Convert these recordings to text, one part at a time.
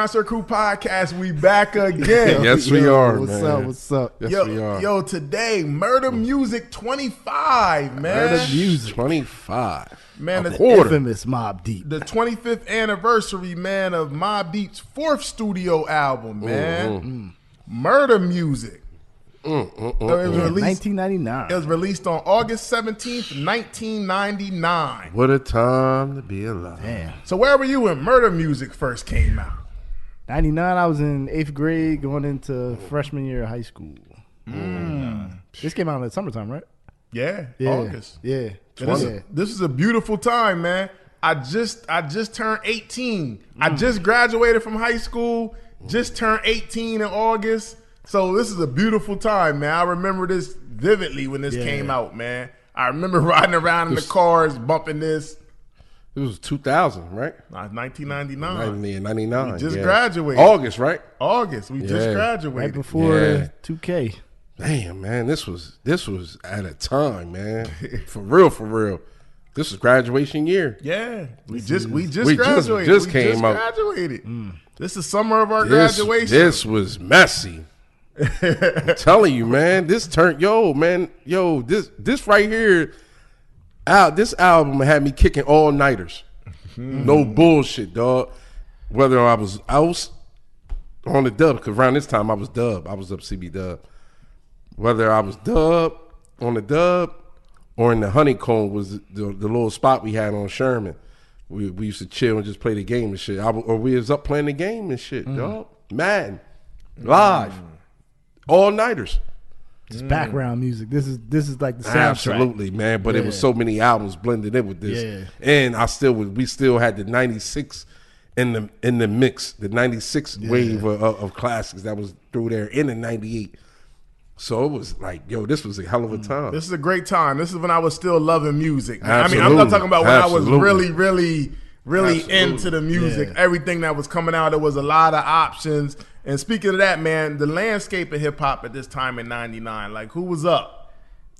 Concert Crew Podcast. We back again. Yes, we are, What's man. up? What's up? Yes, we are. Yo, today, Murda Muzik 25, man. Murda Muzik. 25. Man, a the quarter. Infamous Mobb Deep. The 25th anniversary, man, of Mobb Deep's 4th studio album, man. Murda Muzik. It was released, 1999. it was released on August 17th, 1999. What a time to be alive. Damn. So where were you when Murda Muzik first came out? 99, I was in 8th grade going into freshman year of high school. This came out in the summertime, right? Yeah, Yeah. August. Yeah. This is a beautiful time, man. I just turned 18. I just graduated from high school. Just turned 18 in August. So this is a beautiful time, man. I remember this vividly when this came out, man. I remember riding around in the cars, bumping this. It was 2000, right? 1999. 99. We just graduated. August, right? August. We just Right graduated. before 2K. Damn, man, this was at a time, man. For real. This was graduation year. Yeah, we just we graduated. just We came out. Graduated. This is summer of our This graduation. was messy. I'm telling you, man. This right here, this album had me kicking all nighters. No bullshit, dog. Whether I was on the dub, because around this time I was dub. I was up CB dub. Whether I was dub on the dub or in the Honeycomb was the little spot we had on Sherman. We used to chill and just play the game and shit. Or we was up playing the game and shit, dog. Madden, live, all nighters. Just background music. This is like the soundtrack. Absolutely, man. But it was so many albums blended in with this, and we still had the '96 in the mix, the '96 wave of classics that was through there in the '98. So it was like, yo, this was a hell of a time. This is a great time. This is when I was still loving music. Absolutely. I mean, I'm not talking about when I was Absolutely. really into the music. Yeah. Everything that was coming out, there was a lot of options. And speaking of that, man, the landscape of hip hop at this time in '99, like who was up?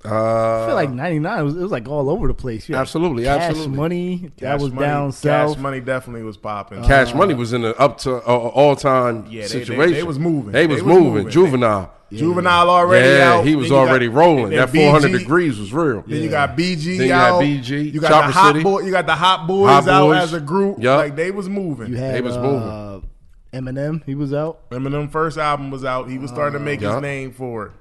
I feel like 99, it was like all over the place. You had Absolutely, Cash absolutely. Money, that was Money, down south. Cash Money definitely was popping. Cash Money was in the up to all time situation. They was moving. They was moving. Juvenile. Juvenile already out. he was Then you already got- rolling. then That 400 BG. degrees was real. Then you got BG Then you out. got BG, You got Chopper the Hot City. Boy. You got the Hot Boys Hot out Boys. as a group. Yup. Like they was moving. You had They was moving. Eminem, he was out. Eminem first album was out. He was starting to make his Yup. name for it.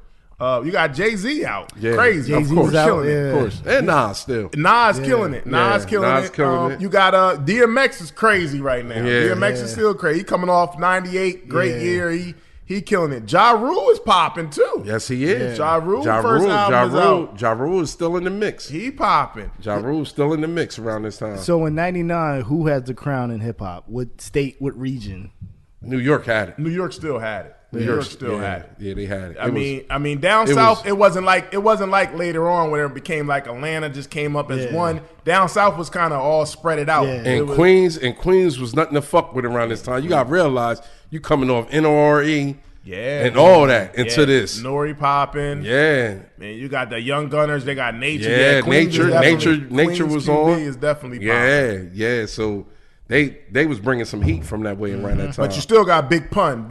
You got Jay-Z out. Yeah. Crazy. Jay-Z Of course, was out, killing it. yeah. Of course. And Nas still. Nas killing it. Nas Yeah, killing Nas it. killing it. You got DMX is crazy right now. Yeah. DMX is still crazy. He coming off 98, great year. He killing it. Ja Rule is popping too. Yes, he is. Ja Rule first album is out. Ja Rule is still in the mix. He popping. Ja Rule is still in the mix around this time. So in 99, who has the crown in hip hop? What state, what region? New York had it. New York still had it. New York still had it. Yeah, they had it. I mean, down south, it wasn't like later on where it became like Atlanta just came up as one. Down south was kind of all spread it out. Yeah. And Queens was nothing to fuck with around this time. You got to realize you coming off NORE and all that into this. Nori popping. Yeah. Man, you got the Young Gunners. They got Nature. Yeah, Queens is Nature Queens was QB on. is definitely popping. Yeah. So they was bringing some heat from that way around that time. But you still got Big Pun.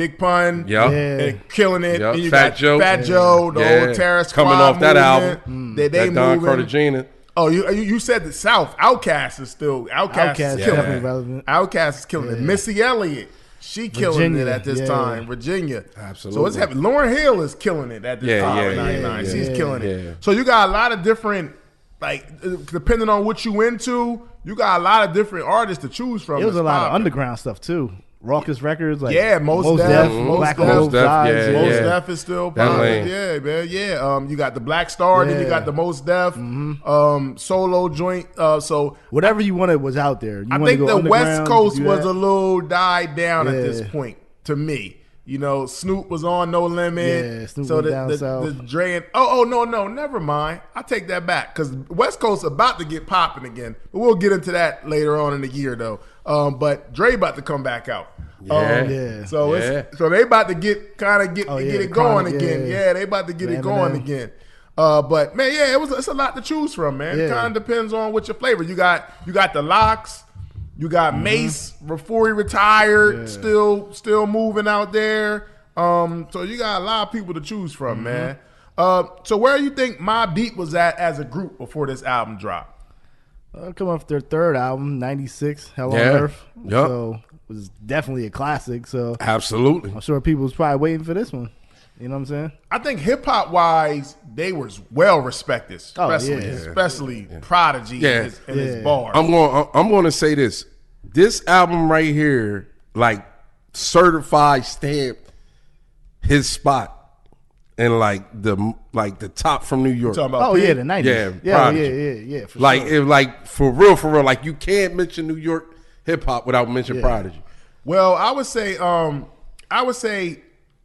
Yup. And killing it. Yup. And you Fat got Joe. Fat Joe, the old Terrace coming Squad off that movement. album. They that Don moving. Cartagena. Oh, you said the South. Outkast is still Outkast is killing definitely it. relevant. Outkast is killing it. Missy Elliott, she killing Virginia, it at this time. Virginia, Absolutely. So it's heavy. Lauryn Hill is killing it at this time. In '99, she's killing it. So you got a lot of different, like depending on what you into, you got a lot of different artists to choose from. It was a lot of popping. underground stuff too. Raucous Records, like Most Def, Black Def. Hole Most Def, Vibes. yeah. Most Def is still That popping. lane. Yeah, man. Yeah. You got the Black Star, then you got the Most Def solo joint. So Whatever you wanted was out there. I think the West Coast was a little died down at this point to me. You know, Snoop was on No Limit. Yeah, Snoop so was the, down the, south. the Dre and no, never mind. I take that back because West Coast about to get popping again. But we'll get into that later on in the year though. But Dre about to come back out. So they about to get it going again. Yeah, they about to get it going again. But man, it's a lot to choose from, man. It kind of depends on what your flavor. You got the locks. You got Mace before he retired, still moving out there. So you got a lot of people to choose from, man. So where do you think Mobb Deep was at as a group before this album dropped? Come off their third album, 96, Hell on Earth. Yep. So it was definitely a classic. So absolutely. I'm sure people was probably waiting for this one. You know what I'm saying? I think hip-hop wise, they was well respected, especially Prodigy and his bars. I'm going to say this. This album right here, like, certified stamped his spot in like the top from New York. The 90s. Yeah, for like sure. Like for real, like you can't mention New York hip hop without mentioning Prodigy. Well, I would say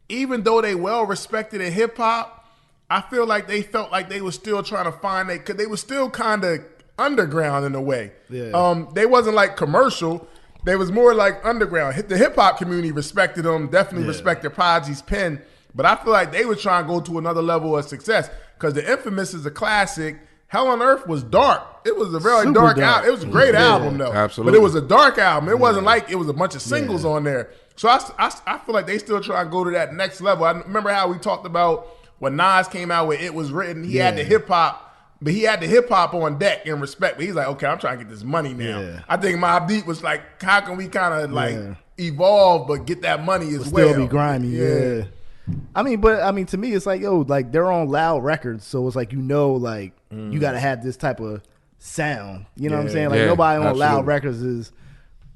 even though they well respected in hip hop, I feel like they felt like they were still trying to find because they were still kind of underground in a way. Yeah. They wasn't like commercial. They was more like underground. The hip hop community respected them, definitely respected Prodigy's pen. But I feel like they were trying to go to another level of success because The Infamous is a classic. Hell on Earth was dark. It was a very dark album. It was a great album, though. Absolutely. But it was a dark album. It wasn't like it was a bunch of singles on there. So I feel like they still try to go to that next level. I remember how we talked about when Nas came out with It Was Written. He had the hip hop, but he had the hip hop on deck in respect. But he's like, okay, I'm trying to get this money now. Yeah. I think Mobb Deep was like, how can we kind of like evolve but get that money as well? Still be grimy, yeah. I mean, to me, it's like, like they're on Loud Records, so it's like you got to have this type of sound. You know what I'm saying? Like nobody on Loud Records is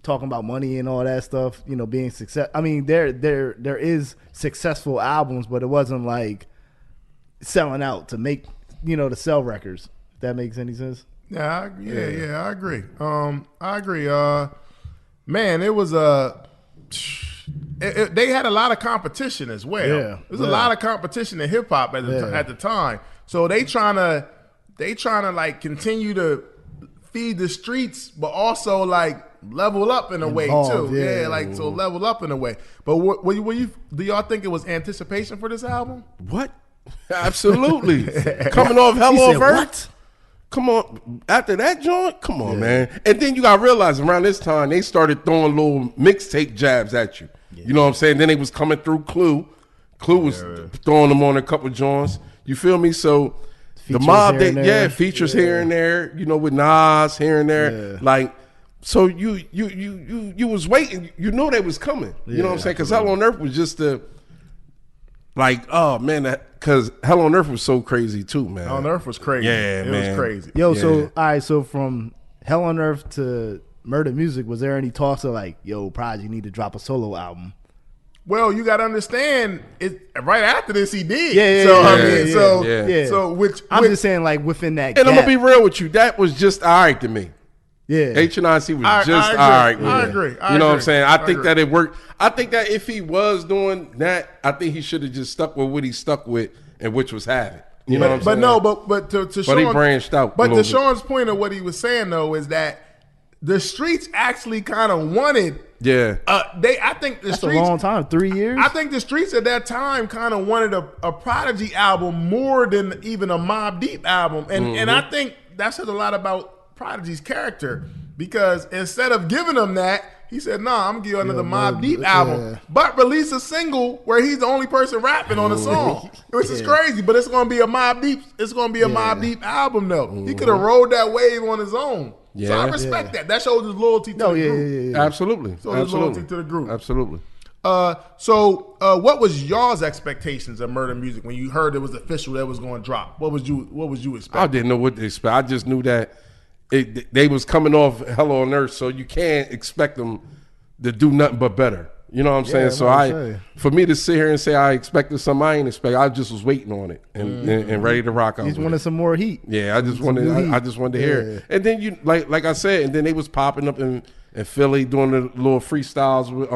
talking about money and all that stuff. You know, being success. I mean, there is successful albums, but it wasn't like selling out to make to sell records. If that makes any sense? Yeah, I agree. I agree. Man, it was a. They had a lot of competition as well. Yeah, there's a lot of competition in hip hop at the time. So they trying to like continue to feed the streets, but also like level up in a way too. So level up in a way. But do y'all think it was anticipation for this album? What? Absolutely. Coming off Hell on Earth. What? Come on, after that joint, come on, man. And then you gotta realize around this time they started throwing little mixtape jabs at you. You know what I'm saying? Then they was coming through Clue. Clue was throwing them on a couple joints. You feel me? So features the Mobb, features here and there. You know, with Nas here and there. Yeah. Like, so you was waiting. You know they was coming. You know what I'm saying? Because Hell on Earth was just like, oh man, because Hell on Earth was so crazy too, man. Hell on Earth was crazy. Yeah, it was crazy. So all right, so from Hell on Earth to Murda Muzik, was there any talks of like, Prodigy need to drop a solo album? Well, you got to understand, it right after this he did. I'm just saying, like within that. And gap. I'm gonna be real with you, that was just all right to me. Yeah, H&IC was just all right. I agree. You know what I'm saying? I think that it worked. I think that if he was doing that, I think he should have just stuck with what he stuck with, and which was Havoc. You know what I'm saying? But to Sean, he branched out. But to Sean's point of what he was saying though is that the streets actually kind of wanted. Yeah. I think the That's streets. a long time, 3 years. I think the streets at that time kind of wanted a Prodigy album more than even a Mobb Deep album, and I think that says a lot about Prodigy's character because instead of giving him that, he said, "Nah, I'm gonna give you another Mobb Deep album, but release a single where he's the only person rapping on the song, which is crazy. But it's gonna be a Mobb Deep. It's gonna be a Mobb Deep album, though. He could have rode that wave on his own. So I respect that. That shows his loyalty to the group. Absolutely. So his loyalty to the group. Absolutely. So what was y'all's expectations of Murda Muzik when you heard it was official that was going to drop? What was you expecting? I didn't know what to expect. I just knew that they was coming off Hell on Earth, so you can't expect them to do nothing but better. You know what I'm saying? So for me to sit here and say I expected something I ain't expect, I just was waiting on it and ready to rock out. You just wanted some more heat. Yeah, I just wanted to hear it. And then you like I said, and then they was popping up in Philly doing the little freestyles with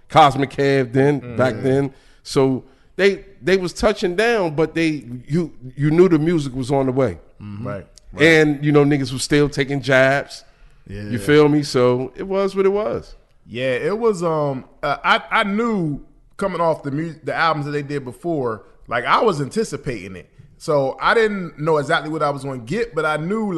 Cosmic Cav back then. So they was touching down, but you knew the music was on the way. Right. And niggas was still taking jabs. Yeah. You feel me? So it was what it was. Yeah, it was. I knew coming off the albums that they did before, I was anticipating it. So I didn't know exactly what I was going to get, but I knew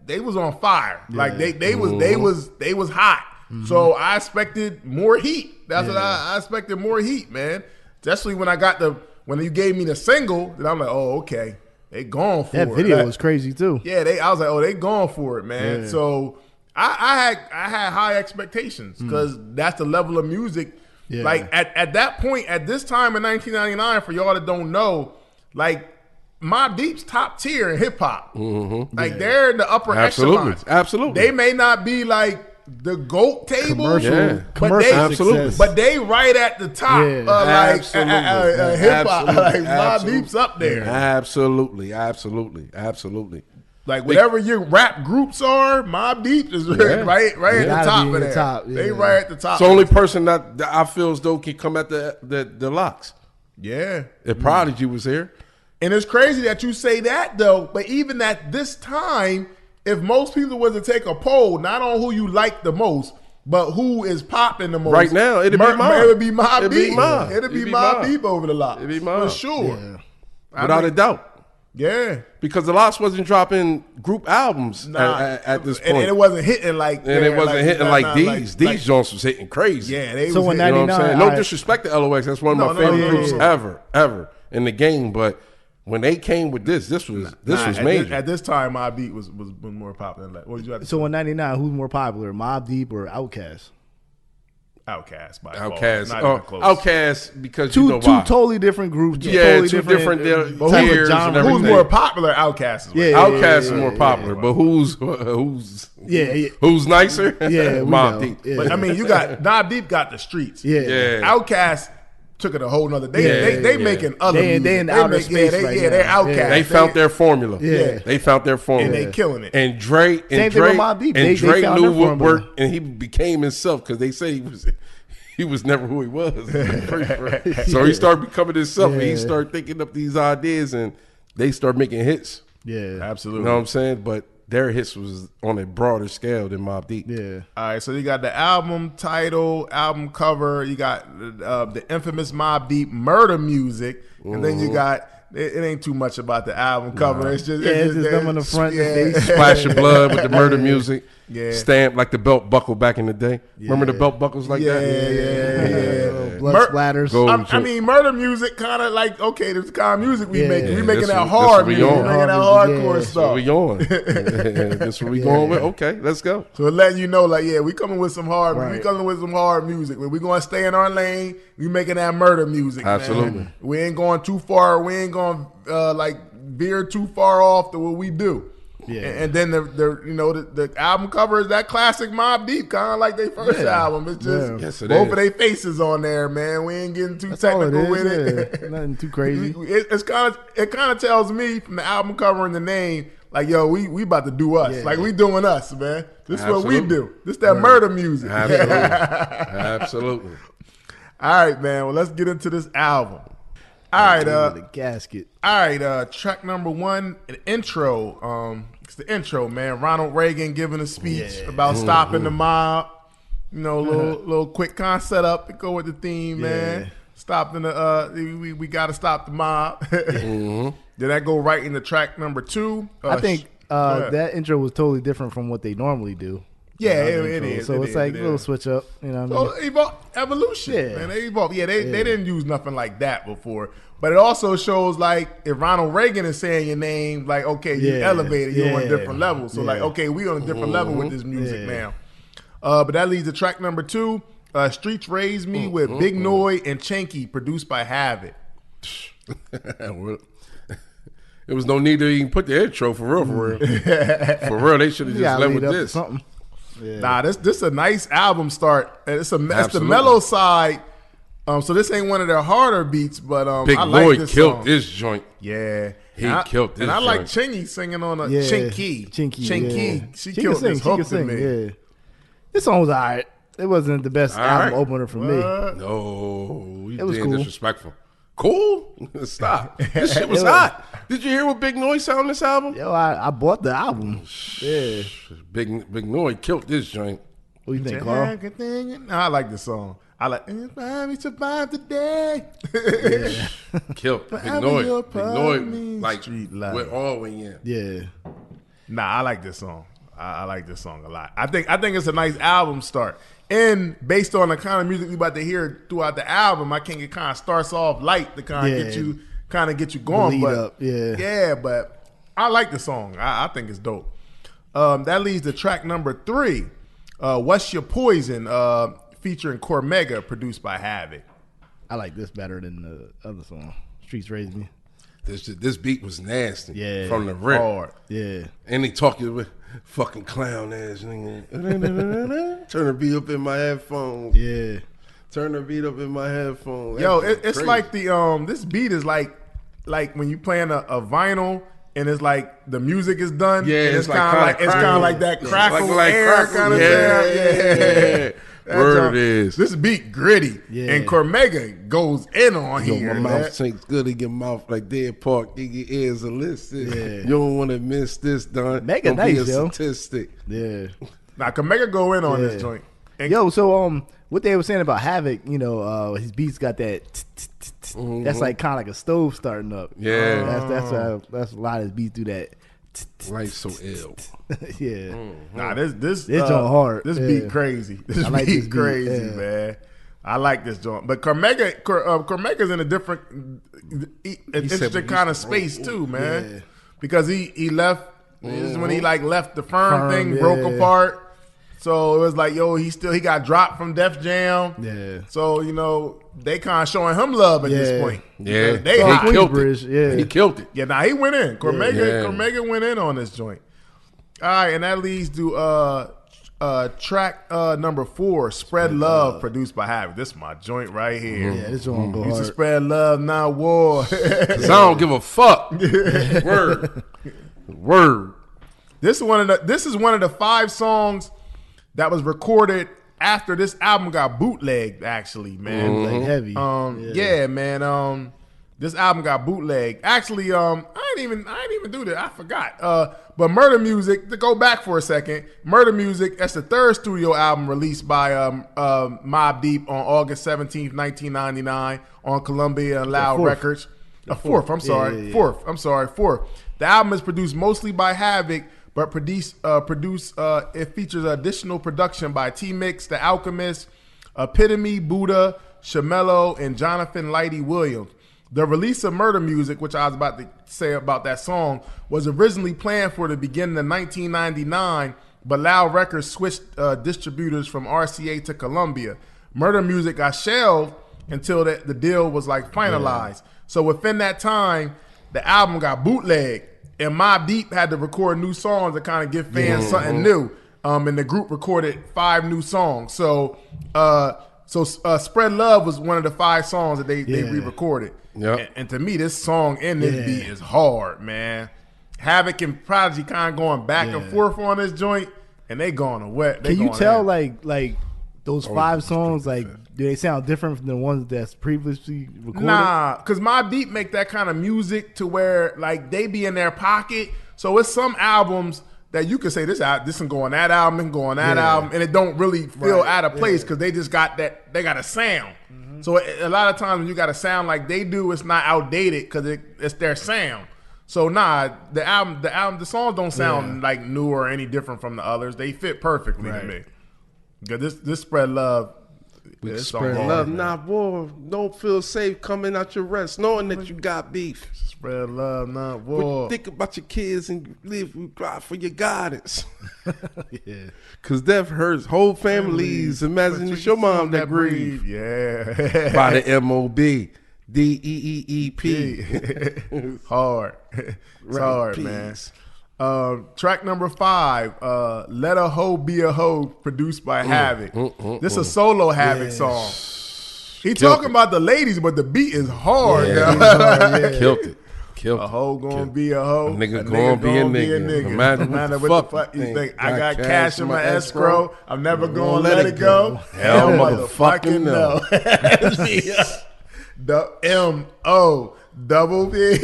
they was on fire. Yeah. Like they was hot. Mm-hmm. So I expected more heat. That's what I expected, more heat, man. Especially when you gave me the single, then I'm like, oh, okay. They going for it. That video was crazy too. Yeah, I was like, oh, they going for it, man. Yeah. So I had high expectations because that's the level of music. Yeah. Like at that point, at this time in 1999, for y'all that don't know, like Mobb Deep's top tier in hip hop. Mm-hmm. Like they're in the upper echelons. Absolutely. They may not be like the GOAT table, commercial but they right at the top. Like hip hop, like Mobb Deep's up there. Absolutely. Like whatever your rap groups are, Mobb Deep is right at the top of there. They right at the top. It's the only person that I feel as though can come at the locks. Yeah, if Prodigy was here. And it's crazy that you say that though. But even at this time, if most people was to take a poll, not on who you like the most, but who is popping the most right now, it'd be Mobb. It would be Mobb Deep. It'd be Mobb Deep over the lot. It'd be Mobb for sure, without a doubt. Yeah, because the Lox wasn't dropping group albums at this point, and it wasn't hitting like. And it wasn't hitting like these. These joints was hitting crazy. Yeah, they so was in 99, you know what I'm saying? No disrespect to LOX. That's one of my favorite groups ever in the game, but. When they came with this was major. At this time, Mobb Deep was more popular. Like, what did you have to so in '99, who's more popular, Mobb Deep or Outkast? Outkast by Outkast. Not even close. Outkast because two you know why. Totally different groups. Yeah, two different tiers and everything. Who's more popular? Outkast. Outkast is more popular, but who's nicer? Yeah, Mobb Deep. Yeah. But I mean, you got Mobb Deep got the streets. Yeah. Outkast took it a whole nother. They making other music. They in outer space right now. They're Outkast. They found their formula. Yeah, they found their formula, and they killing it. And Dre knew what worked, and he became himself because they said he was never who he was. So he started becoming himself, and he started thinking up these ideas, and they started making hits. Yeah, absolutely. You know what I'm saying? But their hits was on a broader scale than Mobb Deep. Yeah. All right, so you got the album title, album cover. You got the infamous Mobb Deep Murda Muzik, and then you got it ain't too much about the album cover. It's just them on the front. Splash of blood with the Murda Muzik. Yeah. Stamp like the belt buckle back in the day. Yeah. Remember the belt buckles like that? Yeah. Blood splatters. I mean, Murda Muzik kind of like, okay, this kind of music we making. We making that hard music. We making that hardcore stuff. We on. That's what we going with. Okay, let's go. So letting you know, like, we coming with some hard. We coming with some hard music. We going to stay in our lane. We making that Murda music. Absolutely. Man. We ain't going too far. We ain't going like veer too far off to what we do. Yeah, and then the album cover is that classic Mobb Deep, kind of like their first album. It's just both of their faces on there, man. We ain't getting too technical with it. Nothing too crazy. It kind of tells me from the album cover and the name, like, yo, we about to do us. Like, we doing us, man. This is what we do. This that Murda Muzik. Absolutely. All right, man. Well, let's get into this album. All right, the gasket. All right, track number 1, an intro. It's the intro, man. Ronald Reagan giving a speech about stopping the mob. You know, little quick concept up to go with the theme, man. Stopping the we got to stop the mob. Did that go right into track number 2? I think that intro was totally different from what they normally do. Yeah, it is. So it's like a little switch up. You know what I mean? Evolution. Man, they evolved. Yeah, they didn't use nothing like that before. But it also shows, like, if Ronald Reagan is saying your name, like, okay, you elevated, you're on a different level. So, like, okay, we on a different level with this music now. But that leads to track number 2, Streets Raised Me with Big Noi and Chinky, produced by Have It. There was no need to even put the intro for real. For real, they should have just left with this. Yeah. Nah, this a nice album start. It's the mellow side. So this ain't one of their harder beats, but Big I like Lloyd this killed song. this joint. Yeah, he killed this. And I joint. like Chingy singing on a Chinky. She killed this hook to me. Yeah. This song was alright. It wasn't the best album opener for me. No, it was cool. Disrespectful. Cool? Stop. This shit was hot. Did you hear what Big Noi sound on this album? Yo, I bought the album. Yeah. Big Noi killed this joint. What do you think, Carl? I like this song. I like "We Survive Today." Killed. Big Noi like went all the way in. Yeah. Nah, I like this song. I like this song a lot. I think it's a nice album start. And based on the kind of music we about to hear throughout the album, I think it kind of starts off light to kind of get you going. But I like the song. I think it's dope. That leads to track number 3, "What's Your Poison," featuring Cormega, produced by Havoc. I like this better than the other song, "Streets Raised Me." This beat was nasty. Yeah. From the rip. Hard. Yeah. And they talking with fucking clown ass nigga. Turn the beat up in my headphones. Yeah. Turn the beat up in my headphones. Yo, it's like the this beat is like when you playing a vinyl and it's like the music is done. Yeah, and it's kind of like that crackle like air kind of yeah. Word is. This beat gritty, and Cormega goes in on here. My mouth tastes good in your mouth like Dead Park. Your ears are listed. Yeah. You don't want to miss this, Don. Mega nice, be a yo. statistic. Yeah. Now, Cormega go in on this joint. And yo, so what they were saying about Havoc, you know, his beats got that. That's like kind of like a stove starting up. Yeah. That's a lot of his beats do that. Like so ill. Yeah. Nah, this joint hard. This beat crazy. This beat crazy, man. I like this joint, but Cormega's in a different, interesting kind of space too, man. Because he left. This is when he like left the firm thing, broke apart. So it was like, yo, he got dropped from Def Jam. Yeah. So, you know, they kind of showing him love at this point. Yeah. They killed it. Yeah. He killed it. Yeah, nah, he went in. Cormega went in on this joint. All right, and that leads to track number 4, Spread Love, produced by Havoc. This is my joint right here. Yeah, this one go hard. Used to spread love, not war. 'Cause I don't give a fuck. Word. This is one of the 5 songs that was recorded after this album got bootlegged, actually, man. Like heavy. Yeah, man. This album got bootlegged. Actually, I didn't even do that. I forgot. But Murda Muzik, to go back for a second, Murda Muzik, that's the 3rd studio album released by Mobb Deep on August 17th, 1999 on Columbia and Loud Records. Fourth. The album is produced mostly by Havoc, but it features additional production by T-Mix, The Alchemist, Epitome, Buddha, Shamello, and Jonathan Lighty Williams. The release of Murda Muzik, which I was about to say about that song, was originally planned for the beginning of 1999, but Loud Records switched distributors from RCA to Columbia. Murda Muzik got shelved until the deal was like finalized. So within that time, the album got bootlegged, and Mobb Deep had to record new songs to kind of give fans something new. And the group recorded 5 new songs. So Spread Love was one of the 5 songs that they re-recorded. Yep. And to me, this song and this beat is hard, man. Havoc and Prodigy kind of going back and forth on this joint, and they going away. Can you tell, like those 5 songs, like, do they sound different from the ones that's previously recorded? Nah, because Mobb Deep make that kind of music to where, like, they be in their pocket. So it's some albums that you could say this can go on that album and go on that album, and it don't really feel out of place because they just got that. They got a sound. So a lot of times when you got a sound like they do, it's not outdated because it's their sound. So the songs don't sound like new or any different from the others. They fit perfectly to me. Because this Spread Love. We spread love, not war. Don't feel safe coming out your rest, knowing that you got beef. Spread love, not war. But think about your kids and live with God for your guidance. Because death hurts whole families. Imagine it's your mom that grieve. Yeah. By the MOB. DEEEP. Hard. It's hard, man. Track number 5, Let a Hoe Be a Hoe, produced by Havoc. This is a solo Havoc song. He talking about the ladies, but the beat is hard. Killed it. A hoe gonna be a hoe. A nigga gonna be a nigga. Imagine what the fuck you think. I got cash in my escrow. I'm never gonna let it go. Hell motherfucking no. The M-O double B.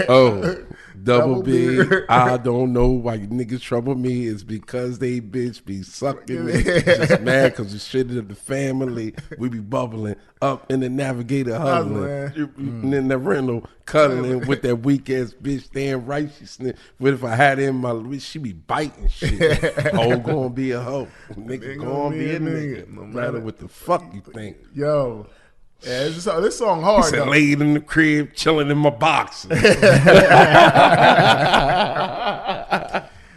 M-O double B. I don't know why you niggas trouble me. It's because they bitch be sucking me. Just mad because the shit of the family. We be bubbling up in the Navigator huddling. And in the rental cuddling with that weak ass bitch. Damn right she sniff. What if I had her in my wrist? She be biting shit. Oh, gonna be a hoe. Nigga gonna be a nigga. No matter what the fuck you think. Yo. Yeah, this song hard. He said, laid in the crib, chilling in my boxes. Then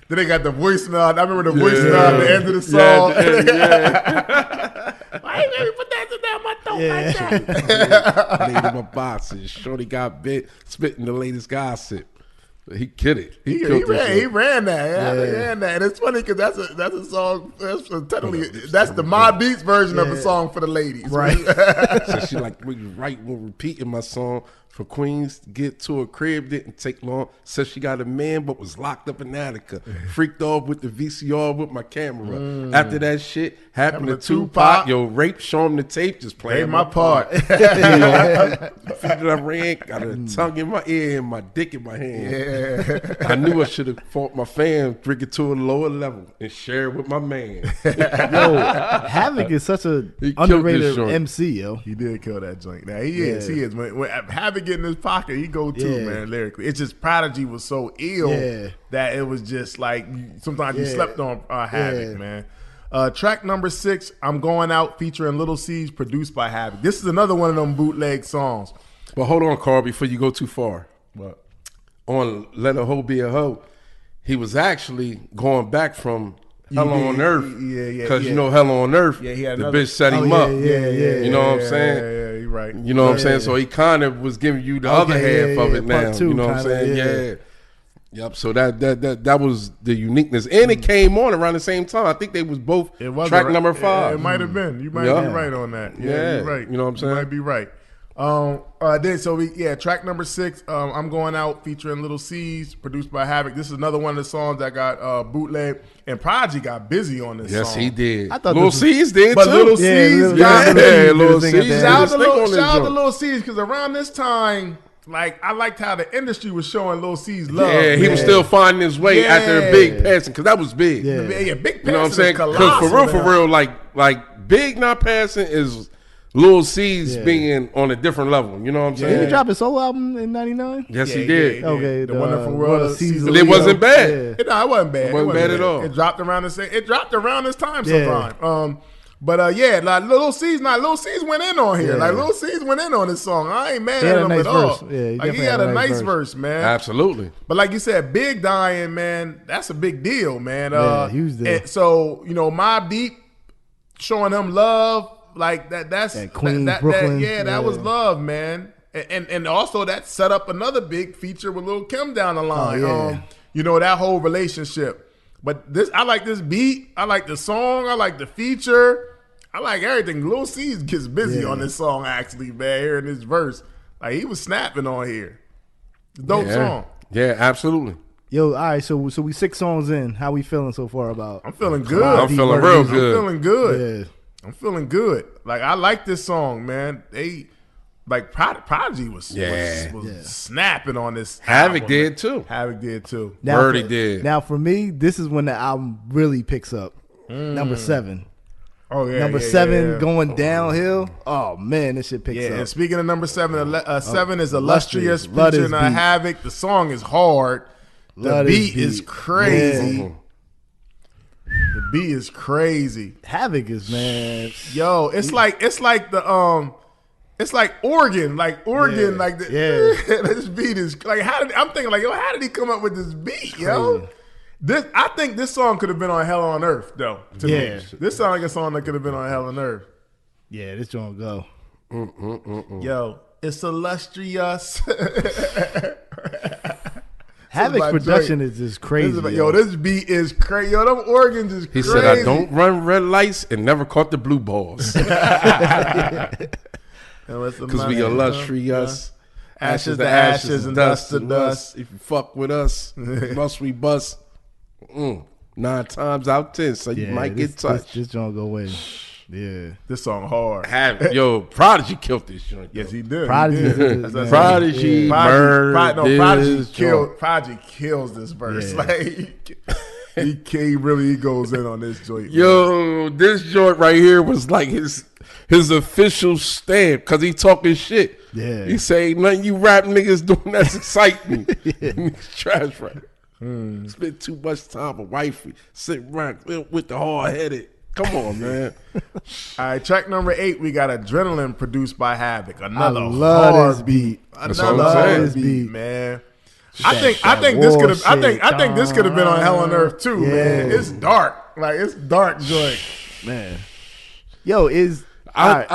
they got the voicemail. I remember the voicemail at the end of the song. Why you baby put that down my throat like that? Laid in my boxes. Shorty got bit, spitting the latest gossip. He killed it. He ran that. He ran that. And it's funny because that's a song. That's the Mobb Deep version of a song for the ladies, right? So she like right when repeating my song for Queens to get to her crib didn't take long. Said she got a man but was locked up in Attica. Freaked off with the VCR with my camera. After that shit happened to Tupac. Yo, rape, show him the tape, just playing my part. Feet that I ran, got a tongue in my ear and my dick in my hand. Yeah. I knew I should have fought my fam, drink it to a lower level, and share it with my man. Yo, Havoc is such a underrated MC, yo. He did kill that joint. Now he is. When Havoc get in his pocket, he go too, man, lyrically. It's just Prodigy was so ill that it was just like sometimes you slept on Havoc, man. Track number 6, I'm Going Out, featuring Little C's, produced by Havoc. This is another one of them bootleg songs. But hold on, Carl, before you go too far. What? On Let a Hoe Be a Hoe, he was actually going back from Hell on Earth. Because you know Hell on Earth, the bitch set him up. You know what I'm saying? Yeah, you're right. You know what I'm saying? So he kind of was giving you the other half of it now. You know what I'm saying? Yep. So that was the uniqueness, and it came on around the same time. I think they was both track number 5. It might have been. You might be right on that. Yeah, you're right. You know what I'm saying? You might be right. Track number 6, I'm Going Out, featuring Little C's, produced by Havoc. This is another one of the songs that got bootleg, and Prodigy got busy on this song. Yes, he did. I thought Little C's did but too. Little C's, Little C's. Shout out to Little C's, because around this time, like, I liked how the industry was showing Lil C's love. Yeah, he was still finding his way after Big passing, because that was big. Yeah, Big passing. You know what I'm saying? Because for real, like Big not passing is Lil C's being on a different level. You know what I'm saying? Did he drop a solo album in '99? Yes, he did. Okay, the Wonderful World of Caesar. It wasn't bad. It wasn't bad. It wasn't bad at all. It dropped around this time sometime. Like Lil C's went in on here. Like Lil C's went in on this song. I ain't mad at him at all. He had a nice verse, man. Absolutely. But like you said, Big dying, man, that's a big deal, man. He was there. So, Mobb Deep showing him love, like that's Queens, Brooklyn. That was love, man. And also that set up another big feature with Lil' Kim down the line. That whole relationship. But I like this beat. I like the song. I like the feature. I like everything. Lil C gets busy on this song, actually, man, hearing this verse. Like, he was snapping on here. Dope song. Yeah, absolutely. Yo, all right, so we 6 songs in. How we feeling so far about? I'm feeling good. I'm feeling real good. I'm feeling good. Yeah. I'm feeling good. Like, I like this song, man. Prodigy was snapping on this. Havoc did too. Murda did. Now, for me, this is when the album really picks up. Number 7. Oh yeah, number 7 going downhill. Oh man, this shit picks up. And speaking of number 7, 7 is Illustrious featuring Havoc. The song is hard. The beat is crazy. Yeah. The beat is crazy. Havoc is, man. Yo, it's like the it's like Oregon, like this beat is like I'm thinking like, yo, how did he come up with this beat, yo? I think this song could have been on Hell on Earth, though. To me. This sounds like a song that could have been on Hell on Earth. Yeah, this joint go. Yo, it's illustrious. Havoc's production is just crazy. This beat is crazy. Yo, them organs is crazy. He said, I don't run red lights and never caught the blue balls. Because we illustrious. Ashes to ashes and dust to dust. If you fuck with us, must we bust. 9 times out 10, so you might get touched. This joint go in. Yeah. This song hard. Yo, Prodigy killed this joint. Yes, he did. Prodigy He did. did. Prodigy murdered Prodigy kills this verse. Yeah. Like he really goes in on this joint. Yo, this joint right here was like his official stamp because he talking shit. Yeah. He say nothing you rap niggas doing that's exciting. Trash rap. Spend too much time with wifey, sit around with the hard headed. Come on, man. All right, track number 8, we got Adrenaline produced by Havoc. Another love hard this beat. Another hard beat, man. I think this could have been on Hell on Earth too, man. It's dark. Like it's dark joint. Man. Yo, I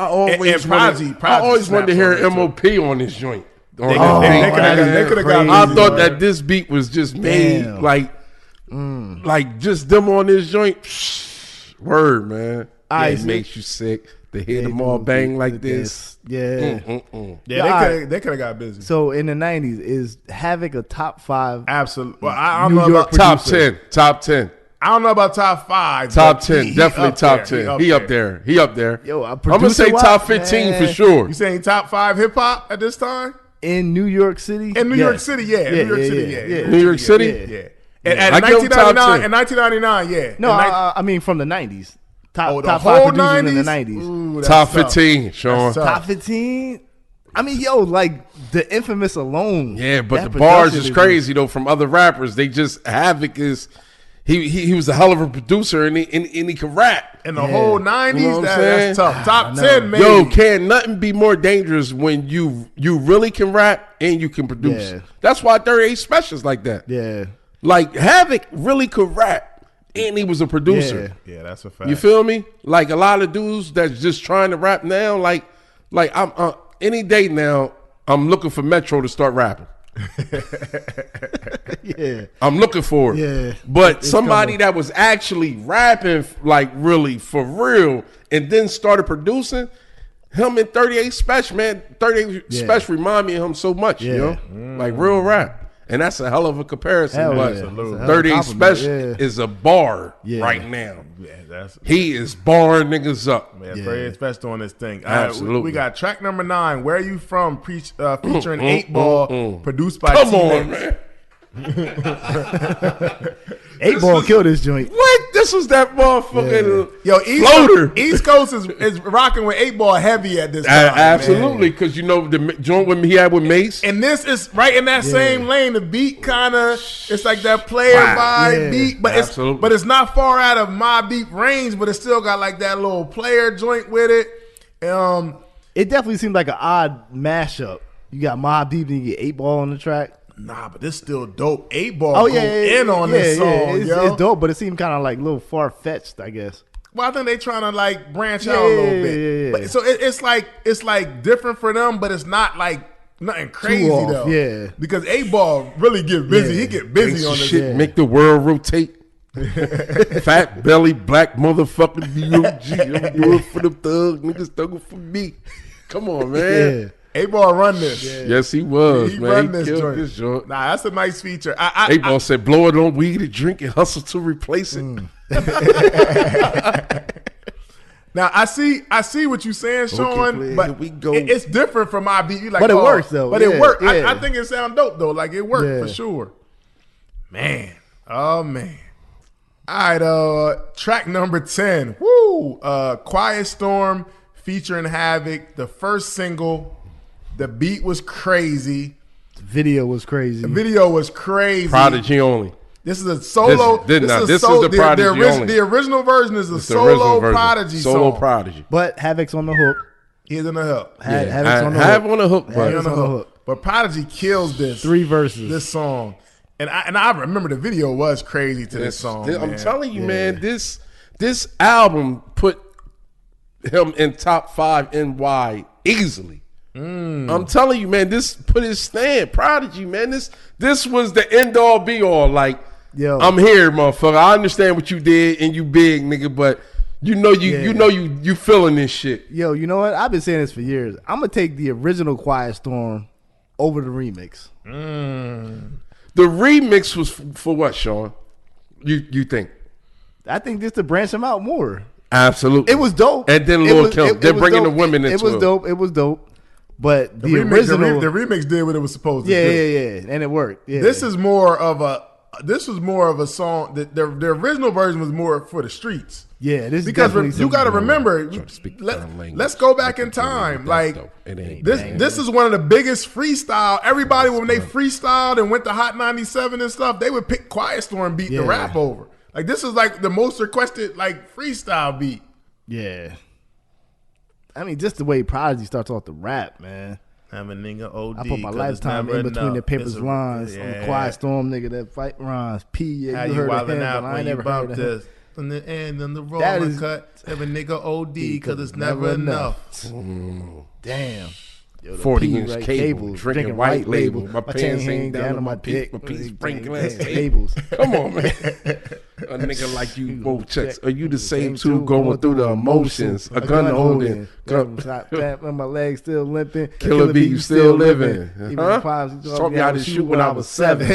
always wanted to hear MOP on this joint. They could have got. I thought that this beat was just made like just them on this joint. Word, man. It makes you sick to hear them all bang like this. Yeah. Yeah, they could have got busy. So in the 90s, is Havoc a top 5? Absolutely. Well, I don't know about top 10. Top 10. I don't know about top 5. Top 10. Definitely top 10. He up there. Yo, I'm going to say top 15 for sure. You saying top 5 hip hop at this time? In New York City? In New York City, yeah. New York City? Yeah. And 1999, yeah. No, I mean from the 90s. Top 5 producers in the 90s. Ooh, top 15, Sean. Top 15? I mean, yo, like the Infamous alone. Yeah, but the bars is crazy though from other rappers. They just Havoc is he was a hell of a producer and he can rap. In the whole 90s, you know that's tough. Top 10, maybe. Yo, can nothing be more dangerous when you really can rap and you can produce. Yeah. That's why 38 Special's like that. Yeah. Like Havoc really could rap. And he was a producer. Yeah, that's a fact. You feel me? Like a lot of dudes that's just trying to rap now. Like I'm any day now. I'm looking for Metro to start rapping. Yeah, I'm looking for it. Yeah, but somebody that was actually rapping like really for real, and then started producing. Him and 38 Special, man. 38 Special remind me of him so much. You know, like real rap. And that's a hell of a comparison. But 38 Special is a bar right now. Yeah, he is barring niggas up. Man, 38 Special on this thing. Absolutely. We got track number 9, Where You From, featuring 8 Ball, produced by Come on, man. 8 Ball killed this joint. What? This was that motherfucking floater. East Coast is rocking with 8 Ball heavy at this time. Absolutely, because you know the joint when he had with Mace. And this is right in that same lane. The beat kind of, it's like that player vibe beat, but it's not far out of Mobb Deep range, but it still got like that little player joint with it. It definitely seemed like an odd mashup. You got Mobb Deep and you get 8 Ball on the track. Nah, but this still dope. 8 Ball in on this song, It's dope, but it seemed kind of like a little far-fetched, I guess. Well, I think they trying to like branch out a little bit. But, so it's like different for them, but it's not like nothing crazy though. Yeah, because 8 Ball really get busy. He get busy on this shit. Make the world rotate. Fat belly black motherfucking B.O.G. I'm doing it for the thug niggas, thugging for me. Come on, man. 8 Ball run this. Yes, he was, he man. Run this killed joint. This joint. Nah, that's a nice feature. 8 Ball said, blow it on weed and drink and hustle to replace it. Now, I see what you're saying, Sean, but it's different from my beat. Like, but it works, though. But it worked. I think it sounds dope, though. Like, it worked for sure. Man. Oh, man. All right, track number 10. Woo! Quiet Storm featuring Havoc, the first single. The beat was crazy. The video was crazy. Prodigy only. This is a solo. This is the Prodigy only. The original version is a solo Prodigy song. Solo Prodigy. But Havoc's on the hook. He's on the hook. Havoc's on the hook. On the hook, but Prodigy kills this. 3 verses. This song. And I remember the video was crazy to this song. I'm telling you, man, this album put him in top 5 NY easily. I'm telling you, man, this put his stand. Prodigy, man, this was the end all be all. Like, yo, I'm here, motherfucker. I understand what you did and you big, nigga, but you know you feeling this shit. Yo, you know what? I've been saying this for years. I'm gonna take the original Quiet Storm over the remix. The remix was for what, Sean? You think? I think this to branch him out more. Absolutely. It was dope. And then Lil Kim. They're bringing the women into it. It was dope. It was dope. But the original, the remix did what it was supposed to do. Yeah, and it worked. Yeah. This was more of a song. The original version was more for the streets. Yeah, this because you got to remember. Let's go back in time. Like this is one of the biggest freestyle. Everybody when they freestyled and went to Hot 97 and stuff, they would pick Quiet Storm beat to rap over. Like this is like the most requested like freestyle beat. Yeah. I mean, just the way Prodigy starts off the rap, man. I'm a nigga OD. I put my lifetime in between the papers lines. I'm a Quiet Storm nigga that fight rhymes. P, yeah, you heard of him, but I ain't never heard of him. On the end, on the roll, cut. Have a nigga OD because it's never enough. Damn. 40-inch cable, drinking white label. My pants hang down on my dick. My piece breaking glass tables. Come on, man. A nigga like you both checks. Are you the same two going through the emotions? A gun holding. When my legs still limping. Killer B, you still living. Taught me how to shoot when I was 7.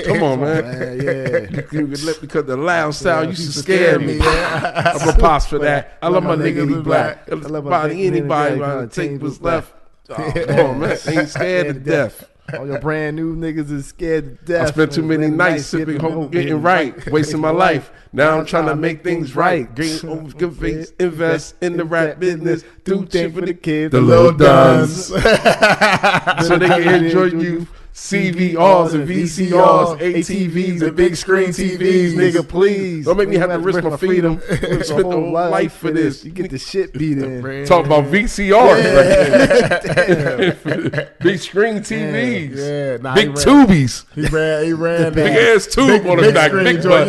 Come on, man. Yeah. Because the loud style used to scare me. I'm a pops for that. I love my nigga be black. I love anybody want to take what's left. Oh, come on, man. Ain't scared to death. All your brand new niggas is scared to death. I spent too many nights sipping, getting right, wasting my life. Now I'm trying to make things right. Green over good face, invest in the rap business, do things for the kids, the little duns, so they can enjoy you. CVRs and VCRs, ATVs and big screen TVs, nigga, please. Don't make me have to risk my freedom. Spent the whole life for this. You get the shit beat in. Talk about VCRs. Big screen TVs. Big tubies. He ran big ass tube on the back. Big butt.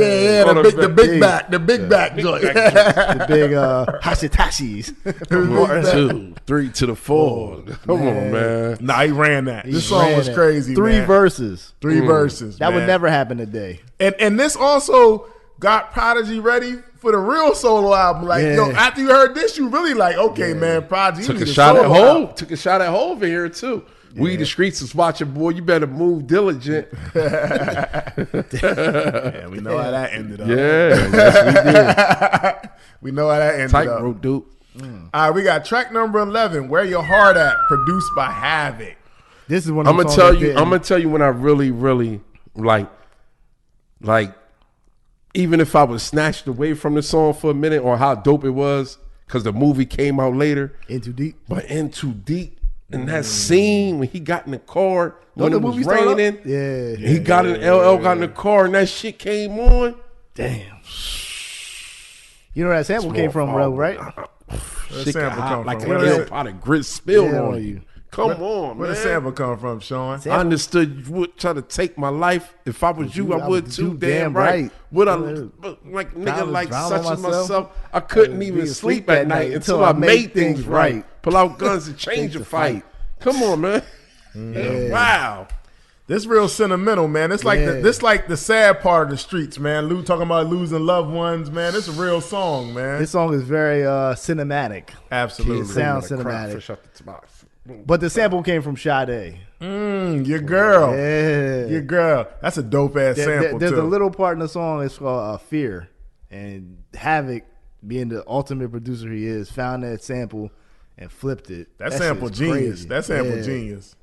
The big back. The big back joint. The big hashitashis. 1, 2, 3 to the 4. Come on, man. Nah, he ran that. This song was crazy. 3 verses. 3 verses. That would never happen today. And this also got Prodigy ready for the real solo album. Like, yo, after you heard this, you really like, okay, man, Prodigy. Took a shot at Hov. Took a shot at Hov in here too. Yeah. We the streets is watching, boy. You better move diligent. Yeah, we know how that ended up. Yeah, yes, we did. We know how that ended up. Tightrope, dude. All right, we got track number 11, Where Your Heart At, produced by Havoc. This is one I'm gonna tell you when I really, really like even if I was snatched away from the song for a minute or how dope it was, because the movie came out later. In Too Deep. But In Too Deep. And that scene when he got in the car when it was raining. He got in LL got in the car and that shit came on. Damn. You know where that sample came from, bro, right? Shit got hot like a little pot of grit spilled on you. Come on, man. Where the sample come from, Sean? I understood you would try to take my life. If I was you, I would too. Damn right. Would I like nigga like such as myself? I couldn't even sleep at night until I made things right. Pull out guns and change the fight. Come on, man. Yeah. Wow. This real sentimental, man. It's like this like the sad part of the streets, man. Lou talking about losing loved ones, man. It's a real song, man. This song is very cinematic. Absolutely. It sounds cinematic. But the sample came from Sade. Your girl. Yeah. Your girl. That's a dope ass sample, There's too. a little part in the song that's called Fear. And Havoc, being the ultimate producer he is, found that sample and flipped it. That sample genius. Crazy. That sample genius.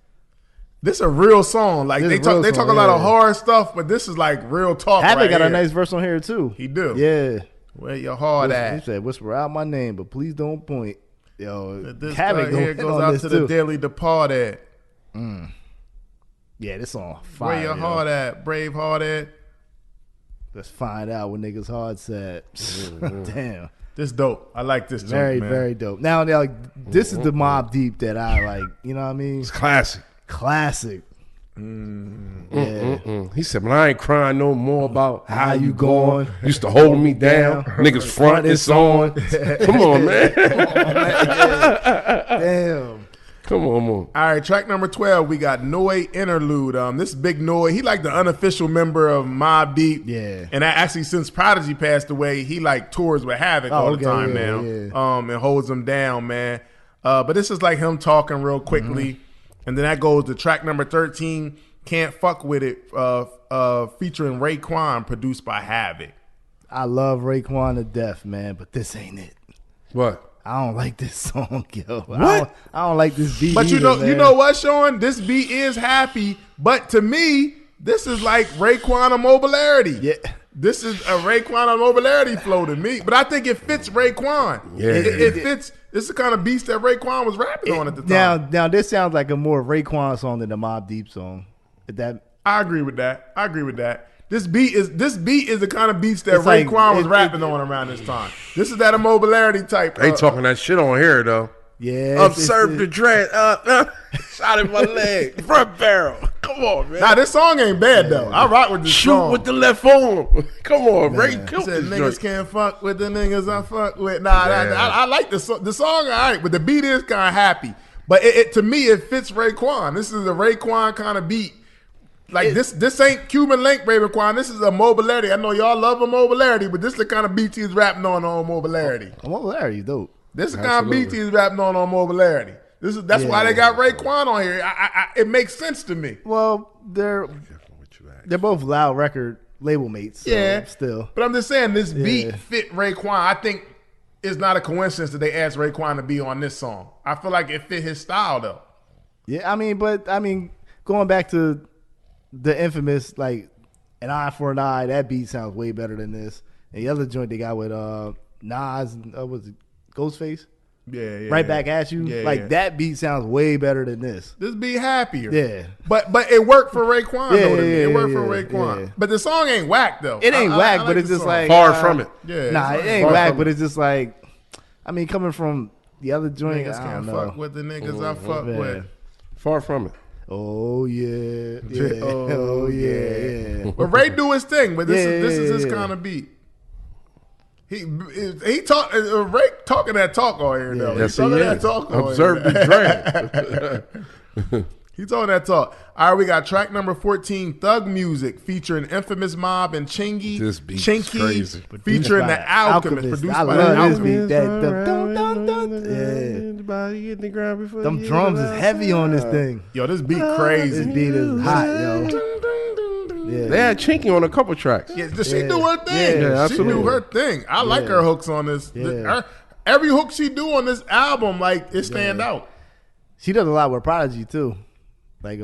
This is a real song. Like they talk a lot of hard stuff, but this is like real talk. Havoc got a nice verse on here too. He do. Yeah. Where your heart at? He said, "Whisper out my name, but please don't point." Yo, this Havoc here goes out to the Daily Departed. Yeah, this song fire. Where your heart at? Brave heart at? Let's find out what niggas' heart's at. Damn. This dope. I like this. Very, man. very dope. Now, this is the Mobb Deep that I like. You know what I mean? It's classic. Classic. Yeah. He said, "Man, I ain't crying no more about how you going. Used to hold me down. Niggas front, it's on." Come on, man. Damn. Come on, man. All right, track number 12, we got Noy Interlude. This Big Noy, he like the unofficial member of Mobb Deep. Yeah. And actually, since Prodigy passed away, he like tours with Havoc all the time now. Yeah. And holds him down, man. But this is like him talking real quickly. And then that goes to track number 13, Can't Fuck With It, featuring Raekwon, produced by Havoc. I love Raekwon to death, man, but this ain't it. What? I don't like this song, yo. What? I don't like this beat. But either, you know what, Sean? This beat is happy, but to me, this is like Raekwon or Mobilarity. Yeah. This is a Raekwon or Mobilarity flow to me, but I think it fits Raekwon. Yeah. It fits. This is the kind of beats that Raekwon was rapping on at the time. Now this sounds like a more Raekwon song than a Mobb Deep song. I agree with that. This beat is the kind of beats that It's like- Raekwon was rapping on around this time. This is that Mobilarity type. They talking that shit on here though. Yeah. Observe the dread. Shot in my leg. Front barrel. Come on, man. Nah, this song ain't bad though. I rock with this Shoot song. with the left arm. Come on, Ray. Kill Said this niggas joint. can't fuck with the niggas I fuck with. Nah, I like the song. The song, all right, but the beat is kind of happy. But it to me, it fits Raekwon. This is a Raekwon kind of beat. Like this ain't Cuban Link, Raekwon. This is a Mobilarity. I know y'all love a Mobilarity, but this is the kind of beats he's rapping on Mobilarity. Mobilarity, dope. This is the kind of beats he's rapping on Mobilarity. That's why they got Raekwon on here. It makes sense to me. Well, they're both Loud record label mates. So Yeah, still. But I'm just saying this beat fit Raekwon. I think it's not a coincidence that they asked Raekwon to be on this song. I feel like it fit his style though. Yeah, I mean, going back to the infamous like an eye for an eye, that beat sounds way better than this. And the other joint they got with Nas and was it Ghostface? Yeah. Right back at you. That beat sounds way better than this. This beat happier. Yeah. But it worked for Raekwon though to me. It worked for yeah, Raekwon. yeah. But the song ain't whack though. It ain't whack, I but like it's the just song. like Far from it. Yeah. Nah, it ain't far whack, from but it. it's just like I mean, coming from the other joint, Niggas I can't don't know. fuck with the niggas I fuck Yeah. with. Far from it. Oh yeah, yeah. Oh yeah. But Ray do his thing, but this is his Yeah. kind of beat. He talk Ray talking that talk on here though. Yes, he talking is. that talk on Observe here. the dread. He talking that talk. All right, we got track number 14, Thug Music, featuring Infamous Mob and Chingy. This beat's Chinky, crazy. featuring by the Alchemist. Produced I by the love this Alchemist. beat. Yeah. Them drums is heavy on this thing. Yo, this beat crazy. This beat is hot, yo. Yeah. They had Chinky on a couple tracks. Yeah, she do her thing. Yeah, she do absolutely. her thing. I like her hooks on this. Yeah. Every hook she do on this album, like it stand out. She does a lot with Prodigy too, like